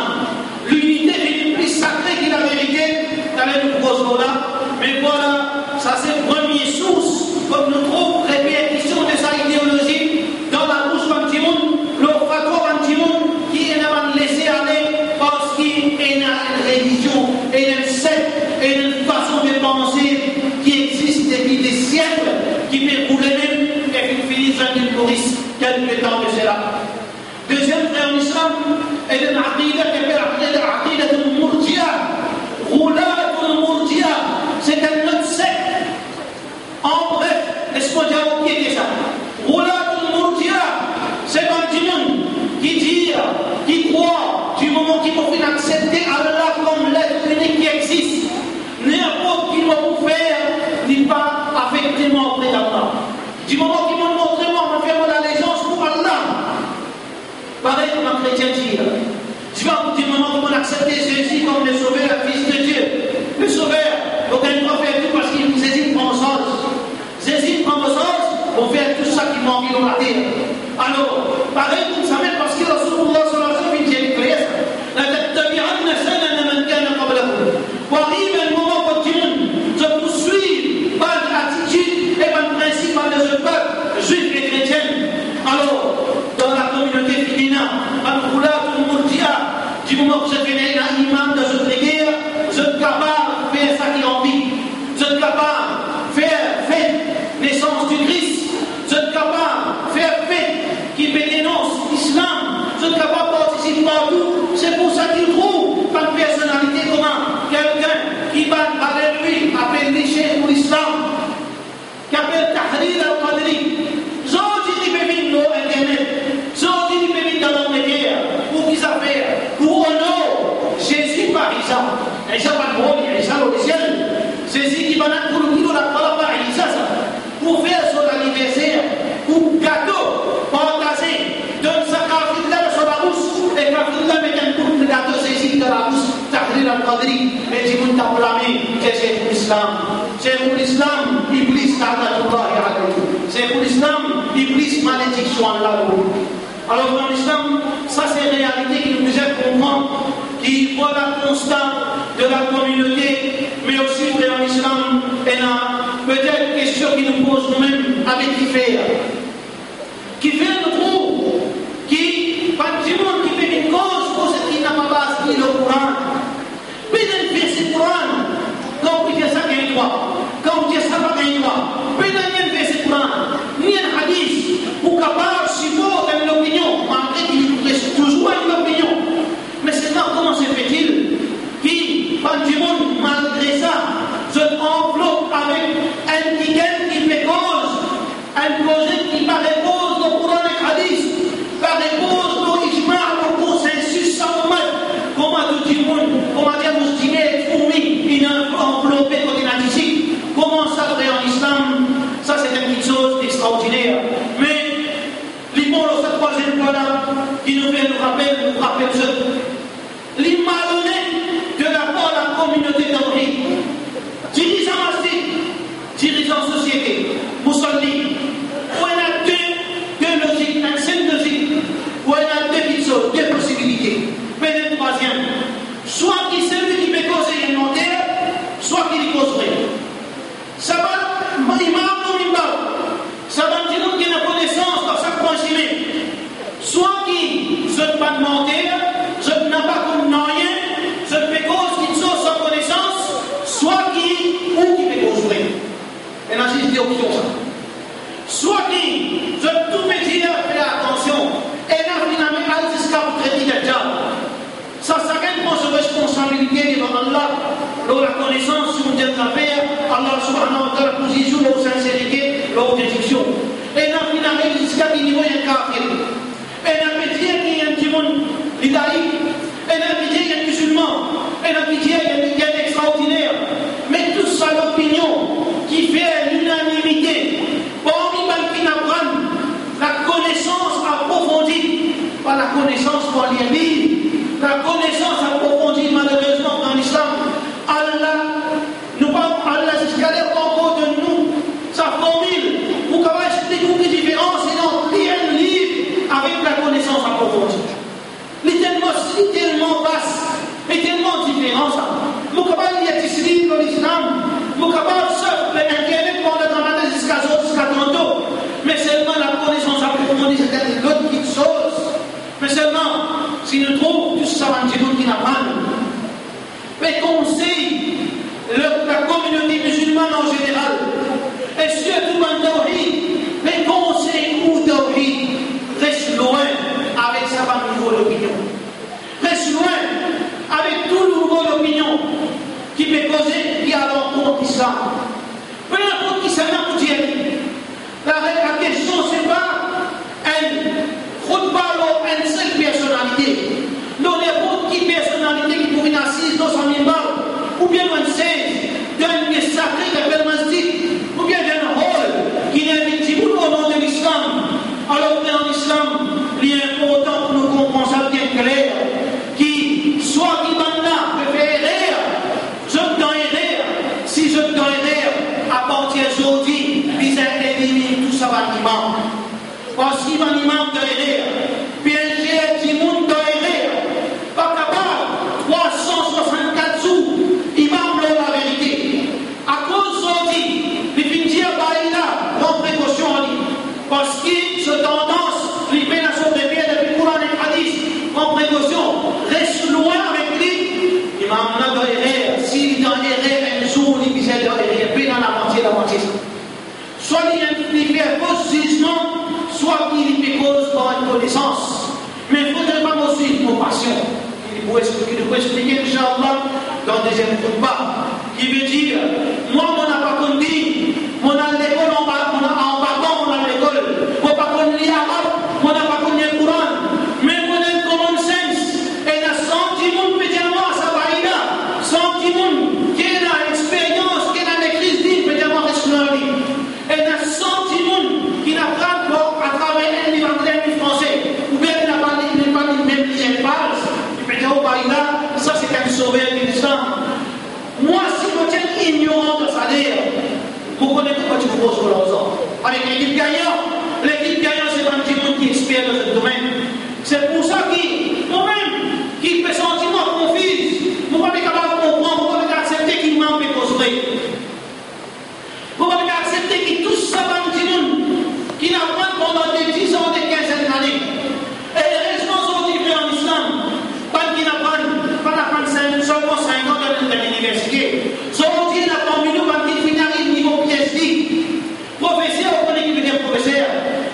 L'unité d'une plus sacrée qui la vérité, dans les nouveaux là, mais voilà. touristes, quelques temps de cela. Deuxième frère en islam, est une aqidah qui s'appelle aqidah al-Murji'a. Roulat al-Murji'a, c'est un autre secte. En bref, laisse-moi dire au pied de ça. Roulat al-Murji'a, c'est un monde qui dit, qui croit, du moment qu'il faut accepter Allah comme l'être unique qui existe, n'importe qui va vous faire, n'est pas affectement auprès d'Allah. Du moment qu'il m'a montré, moi, on va faire mon allégeance pour Allah. Pareil comme un chrétien dit. Tu vas du moment qu'on accepte Jésus comme le sauveur, le fils de Dieu, le sauveur, donc il va faire tout parce qu'il Jésus prend au sens. Jésus prend au sens, on fait tout ça qui manque dans la terre. Alors, pareil comme ça même parce que Rasulullah sallallahu alayhi wa sallam dit clair, la tattabi'anna sanana man kana qablakum. Pour arriver un moment où tout le monde se poursuit par l'attitude et par le principe de ce peuple juif et chrétien. Alors, dans la communauté féminine, du moment que je deviens un imam de cette guerre, je suis capable de faire ça qui en vit. Je suis capable de faire fête naissance du Christ. Je suis capable de faire fête qui dénonce l'islam. Je suis capable de participer partout. C'est pour ça qu'il trouve pas de personnalité comment quelqu'un qui va avec lui, appelle l'échec pour l'islam, qui appelle Tahrir al-Qadri. J'en dis des Internet. J'en dis des dans les guerres. Pour qu'ils affaires. Pour honor. Jésus par Isa. Isa pas de bon, Isa au ciel. Jésus qui va pour le kilo la parole par Isa. Pour faire son anniversaire. Pour gâteau. Partager. Donne sa carte là sur la bouche. Et carte là avec un coup de gâteau. Jésus dans la bouche. Tahrir al-Qadri. Et dit vous t'as blâmé. C'est pour l'islam. C'est pour l'islam. Iblis ta'ala c'est pour l'islam, Iblis, malédiction à Allah. Alors dans l'islam, ça c'est une réalité qui nous aide à comprendre, qui voit la constante de la communauté, mais aussi frère en islam, et là, peut-être une question qui nous pose nous-mêmes avec qui faire. Qui fait le trou, qui, pas du monde qui fait une cause pour ce qui n'a pas appris le Coran. Mais il fait ce Coran, quand vous dites ça, il y a une loi. Quand vous dites ça, il y a une loi. Mais il y a une verset Coran, ni un hadith, pour capable de supporter l'opinion, malgré qu'il reste toujours une opinion. Mais c'est là comment se fait-il qui, pas du monde, malgré ça, se enveloppe avec un ticket qui fait cause, un projet qui paraît cause au Coran et hadith, paraît cause au ijma, au consensus sans mal. Comment tout le monde, comment dire, vous estimez fourmi, il a enveloppé comme il a dit. Comment ça fait en islam? Ça c'est une petite chose extraordinaire. Mais, l'imam, cette troisième fois-là, qui nous fait nous rappelle ce. L'immalhonnête de la part de la communauté d'Henri, dirigeant mastique, dirigeant société, Moussolini, où il y a deux logiques, une seule logique, où il y a deux petites choses, deux possibilités. Mais le troisième, soit qui c'est lui qui fait causer alimentaire, soit qui lui causerait. Ça va, ça va dire qu'il a connaissance dans sa proximité. Soit qui, je ne pas demander, je n'ai pas comme rien, je ne fais cause qu'il soit sans connaissance, soit qui, ou qui fait cause vrai. Et là, j'ai dit option ça. Soit qui, je tout me dire, fais attention, et là, finalement, elle jusqu'à vous traiter de diable. Ça prend sa responsabilité devant Allah, dans la connaissance, si on dit l'affaire, Allah subhanahu wa ta'ala, position, la sincérité, la bénédiction. Et là, finalement, jusqu'à ce niveau, il y a un kafir. Et là, il y a un petit monde, il y a un musulman, et là, il y a un extraordinaire. Mais tout ça, l'opinion qui fait l'unanimité, parmi les qui n'apprennent la connaissance approfondie, pas la connaissance pour les lire. La connaissance approfondie, malheureusement, dans l'islam, Allah s'escalère encore de nous, sa formule, pour qu'on puisse découvrir les différences et non lire un livre avec la connaissance approfondie. C'est tellement vaste, et tellement différent ça. Nous sommes capables de lire dans l'islam, nous sommes capables de surfer l'Internet pour le demander jusqu'à tantôt, mais seulement la connaissance approfondie, c'est l'autre petite chose. Mais seulement, si nous trouvons tout ça, qui n'a pas, mais qu'on sait la communauté musulmane en général, et surtout en Tawhid, mais qu'on sait où Tawhid. l'islam. Peu importe qui ça n'a pour dire. La question, ce n'est pas un football ou une seule personnalité. Nous n'importe qui personnalité qui pourrait être assise dans son minbar, ou bien un 16, d'un lieu sacré qui appelle masjid, ou bien d'un hall qui est invité au nom de l'islam. Alors en islam, il est important pour nous comprendre ça bien clair, qui soit qui maintenant peut faire erreur, je dois erreur, si je dois erreur, à partir d'aujourd'hui, il élimine tout ça va l'imam. Parce qu'il va l'imam de erreur, puis un du monde de erreur, pas capable, 364 jours, imam la vérité. À cause d'aujourd'hui, il finit dire, bah il a, prends précaution en lui. Parce qu'il se tendance, il fait la sauce de pied depuis le Coran et le Hadith, prends précaution, reste loin avec lui. Imam n'a pas erreur, s'il est dans l'erreur, un jour, il dit erreur, puis dans la moitié. Soit il fait un faux jugement, soit il fait cause par une connaissance. Mais il ne faudrait pas me suivre nos passions. Il faut expliquer, Inch'Allah, dans le deuxième combat, qui veut dire, moi, on n'a pas connu, on a l'école en bas, on a l'école, on n'a pas connu l'arabe, on n'a pas connu le Coran, mais on a le common sense. Et la sentiment, peut-être, ça va y là, sentiment, qui a l'expérience, qui a les crises d'île, peut-être, reste dans lui. Et un sentiment qui n'a pas à travers un livre anglais et français, ou bien il n'a pas dit même les pages, il peut dire au Baïda, ça c'est un sauveur de l'islam. Moi, si je tiens ignorant de ça, vous connaissez pourquoi tu proposes pour l'ensemble. Avec l'équipe gagnante, c'est un petit monde qui est expert dans ce domaine. C'est pour ça que moi-même, qui fait sentiment mon fils, vous ne pouvez pas comprendre, vous ne pouvez pas accepter qu'il m'en fait construire. Vous ne pouvez pas accepter que tout ça va petit monde qui n'apprend pendant des 10 ans, des 15 années. Et les responsabilités en islam, pas qui n'apprennent seulement 5 ans dans l'université. Aujourd'hui, il apprend mieux quand il finit niveau PhD. Professeur, vous connaissez qui veut dire professeur.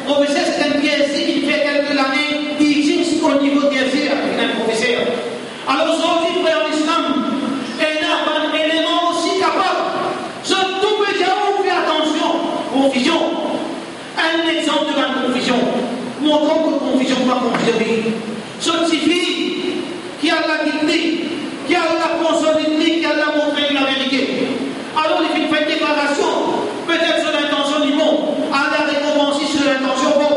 Professeur, c'est un PhD qui fait quelques années teaching au niveau tertiaire, un professeur. Alors aujourd'hui, frère en islam, il y a un élément aussi capable. Je tout peux dire, on fait attention. Confusion. Un exemple de la confusion. Montrons que confusion pas confusion. Certifie qui a la guidée, qui a la consolidée, qui a la montré la vérité. Alors il fait une déclaration, peut-être sur l'intention du monde, à la récompenser sur l'intention bon,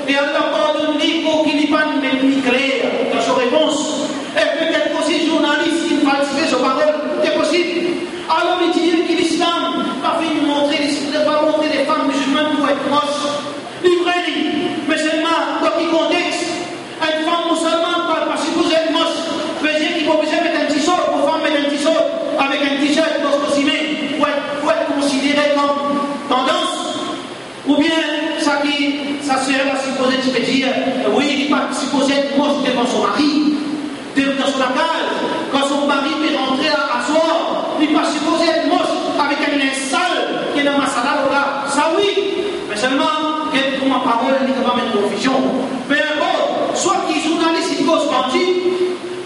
et à la pardonner pour qu'il n'y ait pas une même claire dans sa réponse. Et peut-être aussi journaliste, il falsifie sa parole, c'est possible. Alors il dit que l'islam va montrer les femmes musulmanes pour être proches. Livrez-les, mais seulement dans quel contexte? Une femme musulmane pas supposée être moche. Faisait qu'il faut mettre un t-shirt, pour femme mettre un t-shirt avec un t-shirt pour être considéré comme tendance. Ou bien ça serait la supposée de dire, oui, il n'est pas supposé être moche devant son mari, dans son cage, quand son mari peut rentrer à soir, il n'est pas supposé être moche avec un linge sale qui est dans ma salade là. Ça oui, mais seulement pour ma parole, il ne va pas mettre confusion. Peu importe, soit qui journaliste, il cause partie,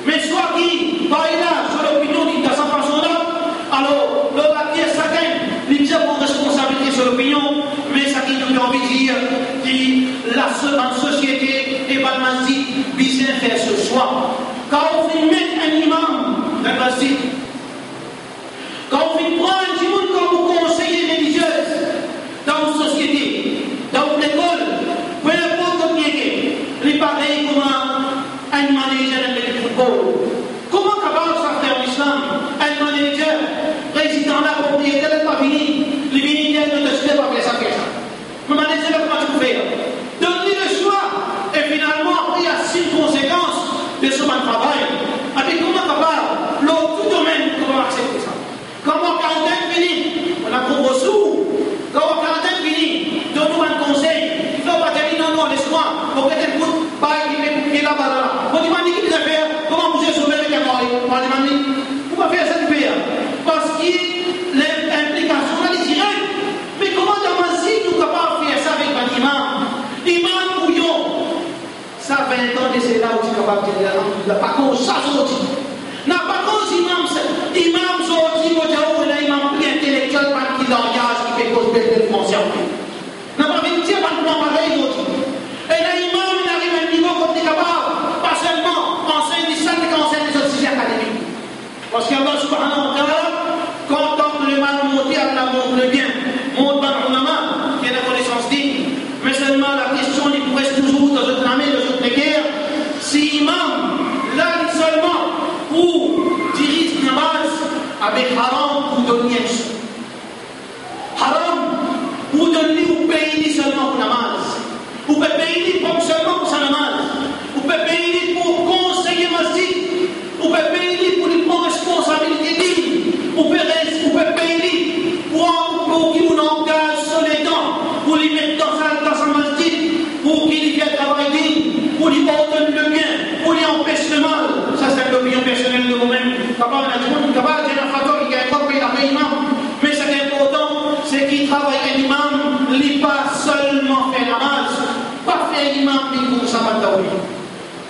mais soit qui va là sur l'opinion de sa façon-là, alors le papier ça gagne, il tient pour responsabilité sur l'opinion, mais ça qui nous a envie de dire qu'en société, et pas le masjid, bien faire ce choix. Quand on fait mettre un imam dans le masjid, quand on fait prendre un monde comme conseiller religieuse dans une société, dans une école, peu importe le métier, il est pareil comme un manager de football. Comment capable ça faire en islam? Un manager, président de la propriété, il n'est pas fini. Les ministères ne te suivent pas faire ça. Le manager, comment tu peux faire? Donne-lui le choix. Et finalement, il y a 6 conséquences de ce travail. Avec comment capable? Tout domaine, comment accepter ça? Comment quarantaine finit? On a gros sous. Comment quarantaine finit? Donne-nous un conseil. Il ne faut pas dire non, laisse-moi. Pour que tu écoutes, il est là-bas. On demande qui peut faire. Comment vous êtes sauvé avec un mari? On demande pourquoi faire ça du pays? Parce que l'implication là est directe. Mais comment dans ma vie nous sommes capables de faire ça avec un imam? Imam bouillon. Ça 20 ans de c'est là où tu es capable de dire non, pas qu'on ça sorti. N'a pas qu'on imam sorti, imam plus intellectuel langage qui fait cause de français. Nous avons dit que nous avons pareil aujourd'hui. Et l'imam, il arrive à un niveau comme des capables, pas seulement enseigne des salles, mais enseigne des autres sujets académiques. Parce qu'Allah subhanahu wa ta'ala, quand on le mal monté, Allah montre le bien. Montre par l'ulama, qui est la connaissance digne. Mais seulement la question, il vous reste toujours dans notre armée, dans notre guerre, si imam, là, il seulement, pour diriger namaz, avec haram, pour donner un sou. Haram, pour donner ou payer seulement pour namaz. Vous pouvez payer pour seulement pour sa namaz. Vous pouvez payer pour conseiller masjid. Vous pouvez payer pour les prendre responsabilité digne. Vous pouvez payer pour qu'il vous engage sur les dents, pour les mettre dans sa masjid, pour qu'il y vienne travailler digne, pour lui ordonner le bien, pour lui empêcher le mal. Ça, c'est l'opinion personnelle de vous-même. Quand on a dit qu'on va dire un facteur qui a encore payé la imam. Mais ce qui est important, c'est qu'il travaille un imam, il n'est pas seulement fait namaz. Pas faire imam comme ça,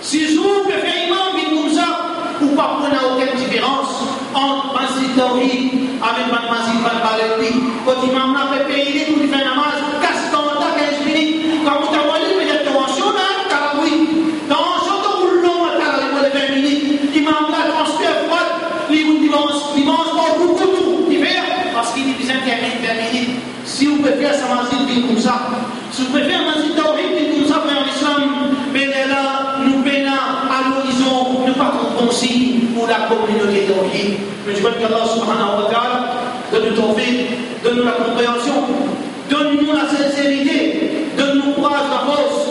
si vous pouvez faire imam comme ça, vous ne prenez aucune différence entre Masjid Tawhid avec Masjid Balbaldi. Quand l'imam n'a pas payé pour faire namaz, casse ton temps 15 minutes. Quand vous avez dit, vous tension là, car oui, tension de roulement à les 20 minutes. L'imam n'a transfert froid, dimanche, pas beaucoup, parce qu'il dit 20 minutes. Si vous pouvez faire ça, Masjid comme ça, si vous pouvez faire Masjid Tawhid comme ça, frère l'islam, mais là, nous peinons à l'horizon, nous pas trop signe pour la communauté Tawhid. Mais je veux qu'Allah subhanahu wa ta'ala donne-nous tawfiq, donne-nous la compréhension, donne-nous la sincérité, donne-nous courage, la force,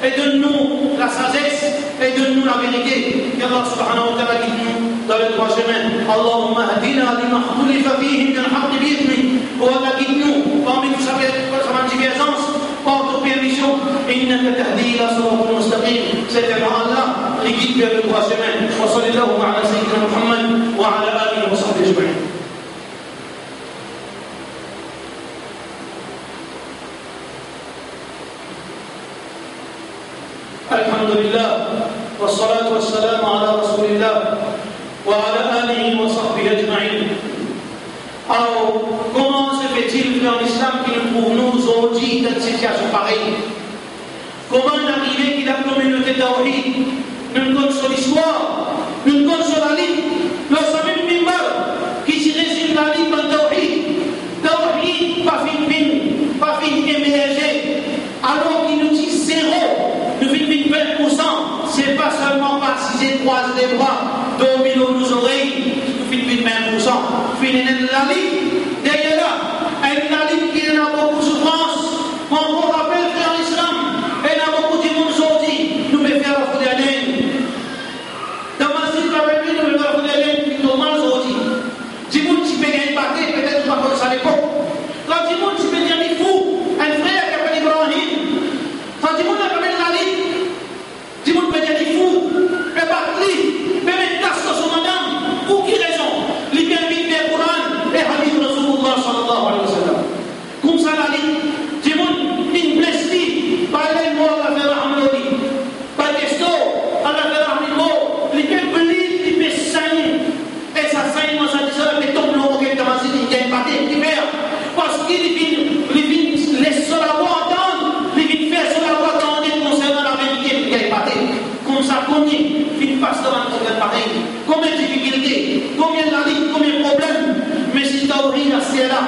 et donne-nous la sagesse, et donne-nous la vérité. Qu'Allah subhanahu wa ta'ala guide-nous dans le droit chemin. Allahumma hadina lima khulifa fihi min al-haqq bi'idhni. Oh Allah, guide-nous parmi sa divergence, par ta permission. Innaka tahdi ila siratal mustaqim. C'est Allah qui guide vers le droit chemin. Wa sallallahu ala sayyidina Muhammad wa ala alihi wa sahbihi ajma'in. Alhamdulillah, wassalatu wassalamu ala rasulillah wa ala alihi wa sahbihi ajma'in. Alors, comment se fait-il qu'en islam qui nous trouve nous aujourd'hui dans une situation pareille? Comment arriver que la communauté Tawhid nous donne son histoire, nous donne son ali, le Samim Mimbar qui se résume la ligne dans Tawhid. Tawhid, pas fin émergé, alors qu'il nous dit zéro, nous finissons 20%, c'est pas seulement par si j'ai croisé les bras, dominer nos oreilles, nous finissons 20%. Finissons la ligne, derrière là, une ligne qui a beaucoup de souffrance, on vous rappelle frère l'islam, et a beaucoup de monde aujourd'hui, nous pouvons faire la faute de laine. Dans ma site, nous pouvons faire la faute de laine, qui est normal aujourd'hui. Si vous ne pouvez gagner pas, peut-être pas comme ça à l'époque. Quand du monde, tu peux dire, il faut un frère qui appelle Ibrahim. Quand du monde appelle Ali, du monde peut dire, il faut un batterie, même une tasse sur son madame. Pour qui raison? Il vient vite vers le Coran et Hadith Rasulullah sallallahu alayhi wa sallam. Comme ça, Ali, du monde, il blesse, pas les mots à la faire Ahmadori. Pas de question, à la faire Ahmadori. Il peut briller, il peut saigner. Et ça saigne, moi, ça dit ça, mais tombe l'eau, il vient pas parce qu'il laisse sur la voie entendre, il fait sur la voie entendre concernant la vérité, il n'y a pas comme ça, combien il passe devant un problème pareil, combien de difficultés, combien de la ligne, combien de problèmes, mais si tu as ouvert c'est là,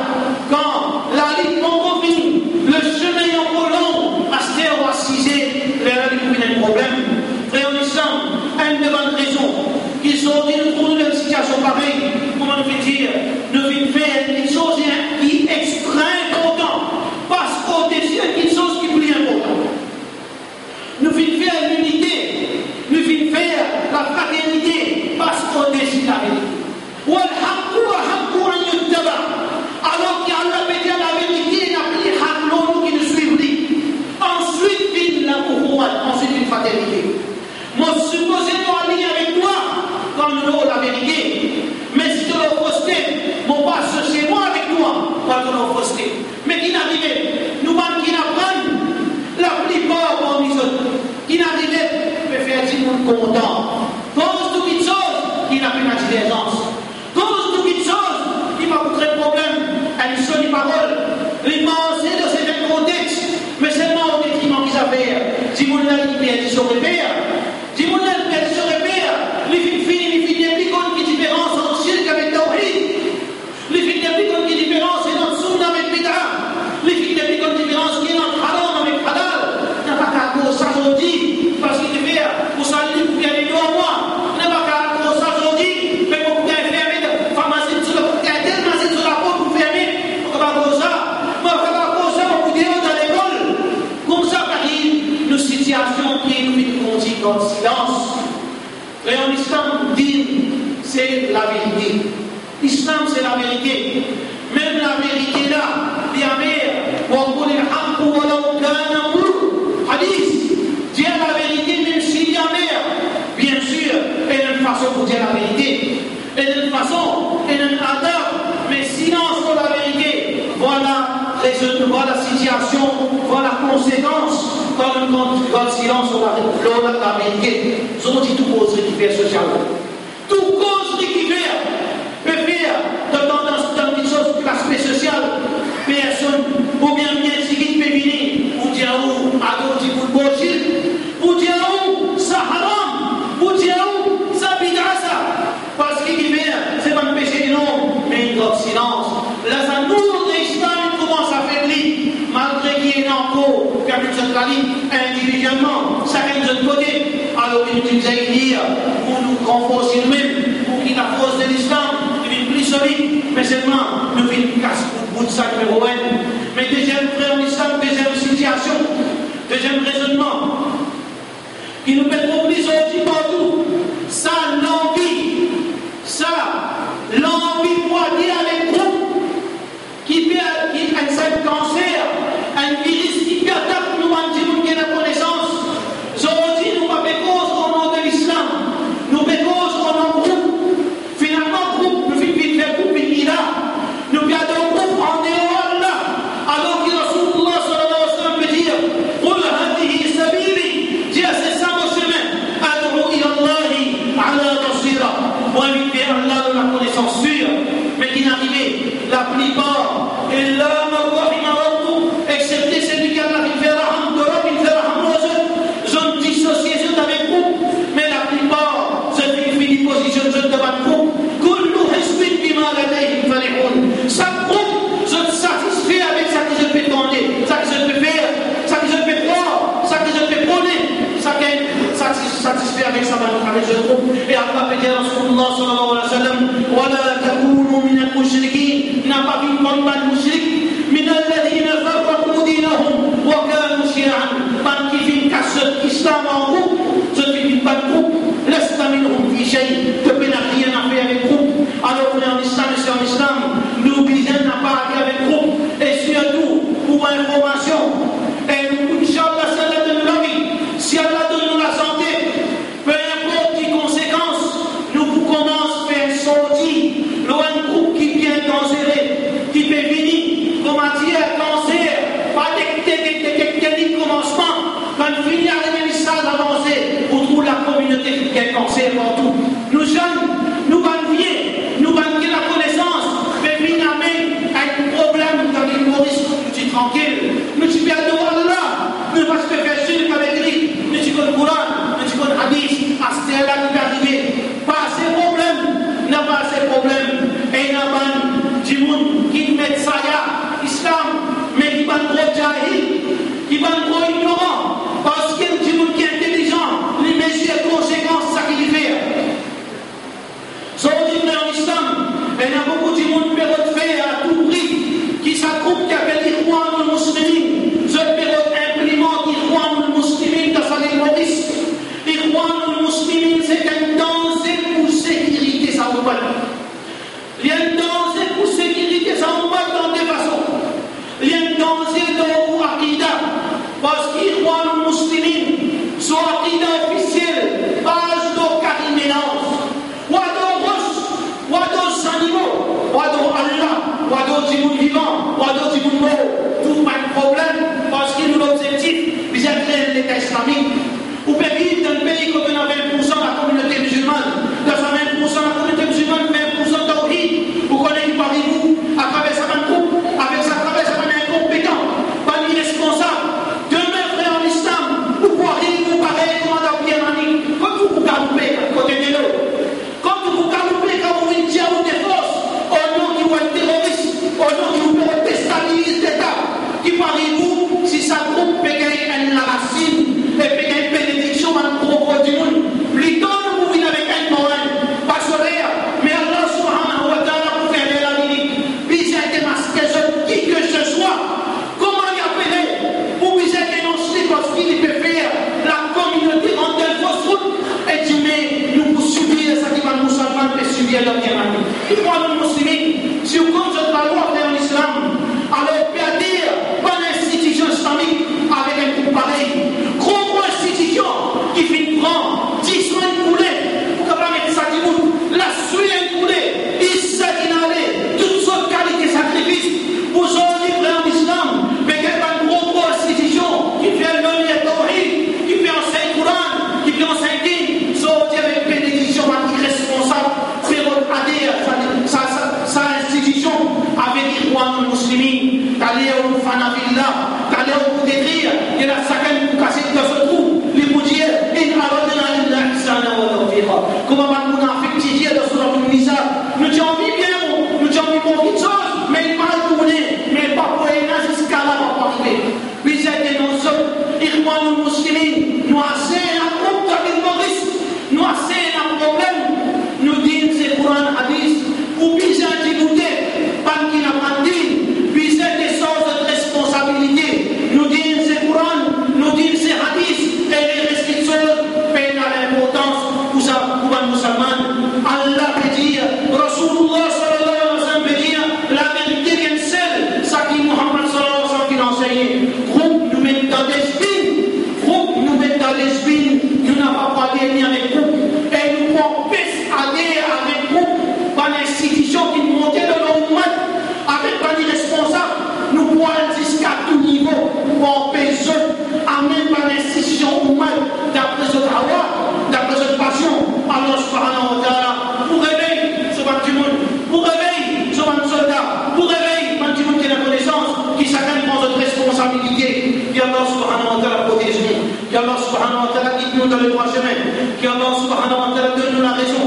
quand la ligne on finit, le chemin est encore long, à ce terre ou à ciser, la ligne il y a un problème. Frère l'islam, une de bonnes raisons, qui sont dit nous trouvons dans une situation pareille, comment nous fait dire, nous venons faire une chose qui est extrêmement importante, parce qu'au-dessus il y a une chose qui est plus importante. Nous venons faire l'unité, nous venons faire la fraternité, parce qu'au-dessus de la vérité. Alors qu'Allah c'est la vérité. L'islam, c'est la vérité. Même la vérité là, les amers, hadith, dire la vérité même s'il y a amer. Bien sûr, il y a une façon pour dire la vérité. Il y a une façon, il y a un adab, mais silence sur la vérité. Voilà la situation, voilà la conséquence quand le silence sur la vérité. Nous dit tout cause qui fait social. Tout cause qui peut faire dans une chose l'aspect social, personne, ou bien si qui peut venir, ou dire où, à d'autres qui vous ou dire où, ça haram, ou dire où, ça bidasa. Parce qu'il vient, c'est pas un péché énorme, mais une silence. Là, ça nous, l'Islam commence à faiblir, malgré qu'il y ait encore, comme une centralité, individuellement, chacun de son côté. Alors, il utilise dire, pour nous renforcer nous-mêmes, pour qu'il y ait la force de l'Islam, il est plus solide, mais seulement, nous faisons une casse pour bout de ça numéro 1. Mais deuxième frère en Islam, deuxième situation, deuxième raisonnement, qui nous met trop plus aujourd'hui partout, ça, l'envie pour dire avec groupe, qui a un certain cancer, un virus qui attaque nous, qui a la connaissance. Aujourd'hui, nous pas cause au nom de l'islam, nous cause au nom de groupe. Finalement, groupe, nous finissons faire groupe qui là, nous gardons groupe en dehors là, alors que Rasulullah sallallahu alayhi wa sallam veut dire, قل هذه سبيلي, dire c'est ça mon chemin, ad'u ila Allah ala basira, moi je vais Allah de la connaissance sûre, mais qui n'arrivait la plupart, et là, excepté celui qui a la fait raham de Rabbi, il fait raham aux autres, zone dissociée, zone avec groupe, mais la plupart, ceux qui finissent position, zone de votre groupe, kullu hisbin bima ladayhim farihun. Chaque groupe se satisfait avec ça que je peux demander, ça que je peux faire, ça que je peux croire, ça que je peux prôner, chacun satisfait avec ça avec ce groupe. Et Allah peut dire Rasulullah sallallahu alayhi wa sallam, wala takunu min al-mushrikin, n'a pas vu comme mal mushrik. من الذين فرقوا دينهم وكانوا شيعا من كيف كسر الاسلام en groupe je ne vis pas de groupe لست منهم في شيء tu peux rien à faire avec groupe alors on est en islam et c'est en islam l'obligé n'a pas à faire avec groupe et surtout pour information et Inch'Allah si Allah donne la vie si Allah donne la santé peu importe les conséquences nous commençons à faire sortir loin de groupe qui vient cancérer qui peut venir comme matière, cancer, pas de commencement, quand il finit avec les stades avancés, on trouve la communauté qui a cancer partout. Nous jeunes, nous allons nous allons la connaissance, mais finalement, avec un problème dans les Maurice, nous sommes tranquilles, nous sommes bien devant Allah, nous ne pouvons pas faire sûr avec lui, nous sommes le Coran, nous sommes le Hadith, à ce là qui est arrivé. Pas assez de problèmes, n'a pas assez de problèmes, et n'a pas du monde qui met ça Islam, mais qui va trop jahil, qui va trop ignorant, parce qu'il y a des gens qui est intelligent, les mesures conséquences, ça qu'il fait. d'aller au Fanavilla, d'aller au Détrir, et la Sakan pour casser dans ce trou, les bougies, et nous allons dans la Sana ou l'Ofira. Comment on a fait petit dire dans ce Nisa, nous avons mis bien, nous avons mis beaucoup de choses, mais il m'a tourné, mais pas pour aller jusqu'à là, pas pour arriver. Puis c'était nos hommes, Irwan Muslimin, nous assez un groupe de Maurice, nous assez un problème, nous disons c'est Coran Hadith, ou puis j'ai écouté, pas qu'il a pas dit, puis c'est des sortes de responsabilité, nous disons c'est Coran, nous disons c'est Hadith, et les restrictions prennent l'importance pour ça, pour un musulman. Allah peut dire, Rasulullah sallallahu alayhi wa sallam peut dire, la vérité vient seule, ça qui Muhammad sallallahu alayhi wa sallam qui l'enseigne. Groupe nous met dans des spins, groupe nous met dans des spins, nous n'avons pas gagné avec groupe, et nous pouvons aller avec groupe, par l'institution qui nous montait dans nos mouvements, avec pas des responsables, nous pouvons aller jusqu'à tout niveau, pour payer, amener par l'institution humaine, d'après ce travail, d'après cette passion, Allah subhanahu wa ta'ala, pour réveiller ce bâtiment, pour réveiller ce soldat, pour réveiller ce bâtiment qui a la connaissance, qui chacun prend notre responsabilité, qui Allah subhanahu wa ta'ala protège nous, qui Allah subhanahu wa ta'ala guide nous dans le droit chemin, qui Allah subhanahu wa ta'ala donne nous la raison,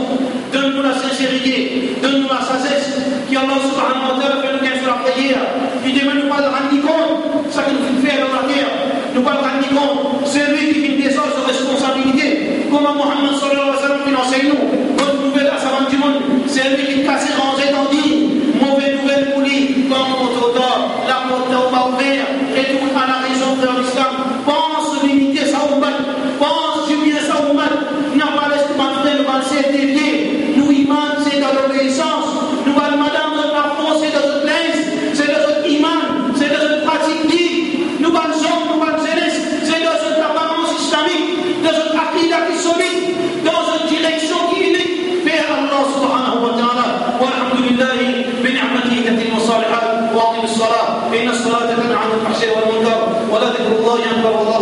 donne nous la sincérité, donne nous la sagesse, qui Allah subhanahu wa ta'ala fait nous gagner sur la prière, qui demain nous parle de rendre compte, ça que nous fait dans la terre, nous parle de rendre compte, c'est lui qui fait des choses de responsabilité, comme Muhammad sallallahu alayhi wa sallam qui enseigne nous, bonne nouvelle à sa du monde, c'est lui qui casse et range dans dit, mauvaise nouvelle pour lui, comme on t'entend, la porte va ouvert, et tout à la raison de l'islam, pense limiter sa ummat, pense jubiler sa ummat, n'a pas l'espoir de nous passer dévier, nous iman c'est dans l'obéissance, nous allons madame de la force c'est dans notre place, c'est dans notre iman, c'est dans notre pratique dit, nous allons hommes, nous allons jeunesse, c'est dans notre apparence islamique, dans notre aqidah qui solide, dans une direction qui est unique vers Allah subhanahu wa ta'ala. Walhamdulillahi bi ni'matihi tatimmu salihat wa aqim as-salat inna as-salata tanha 'anil fahsha'i wal munkar wa la dhikrullahi akbar.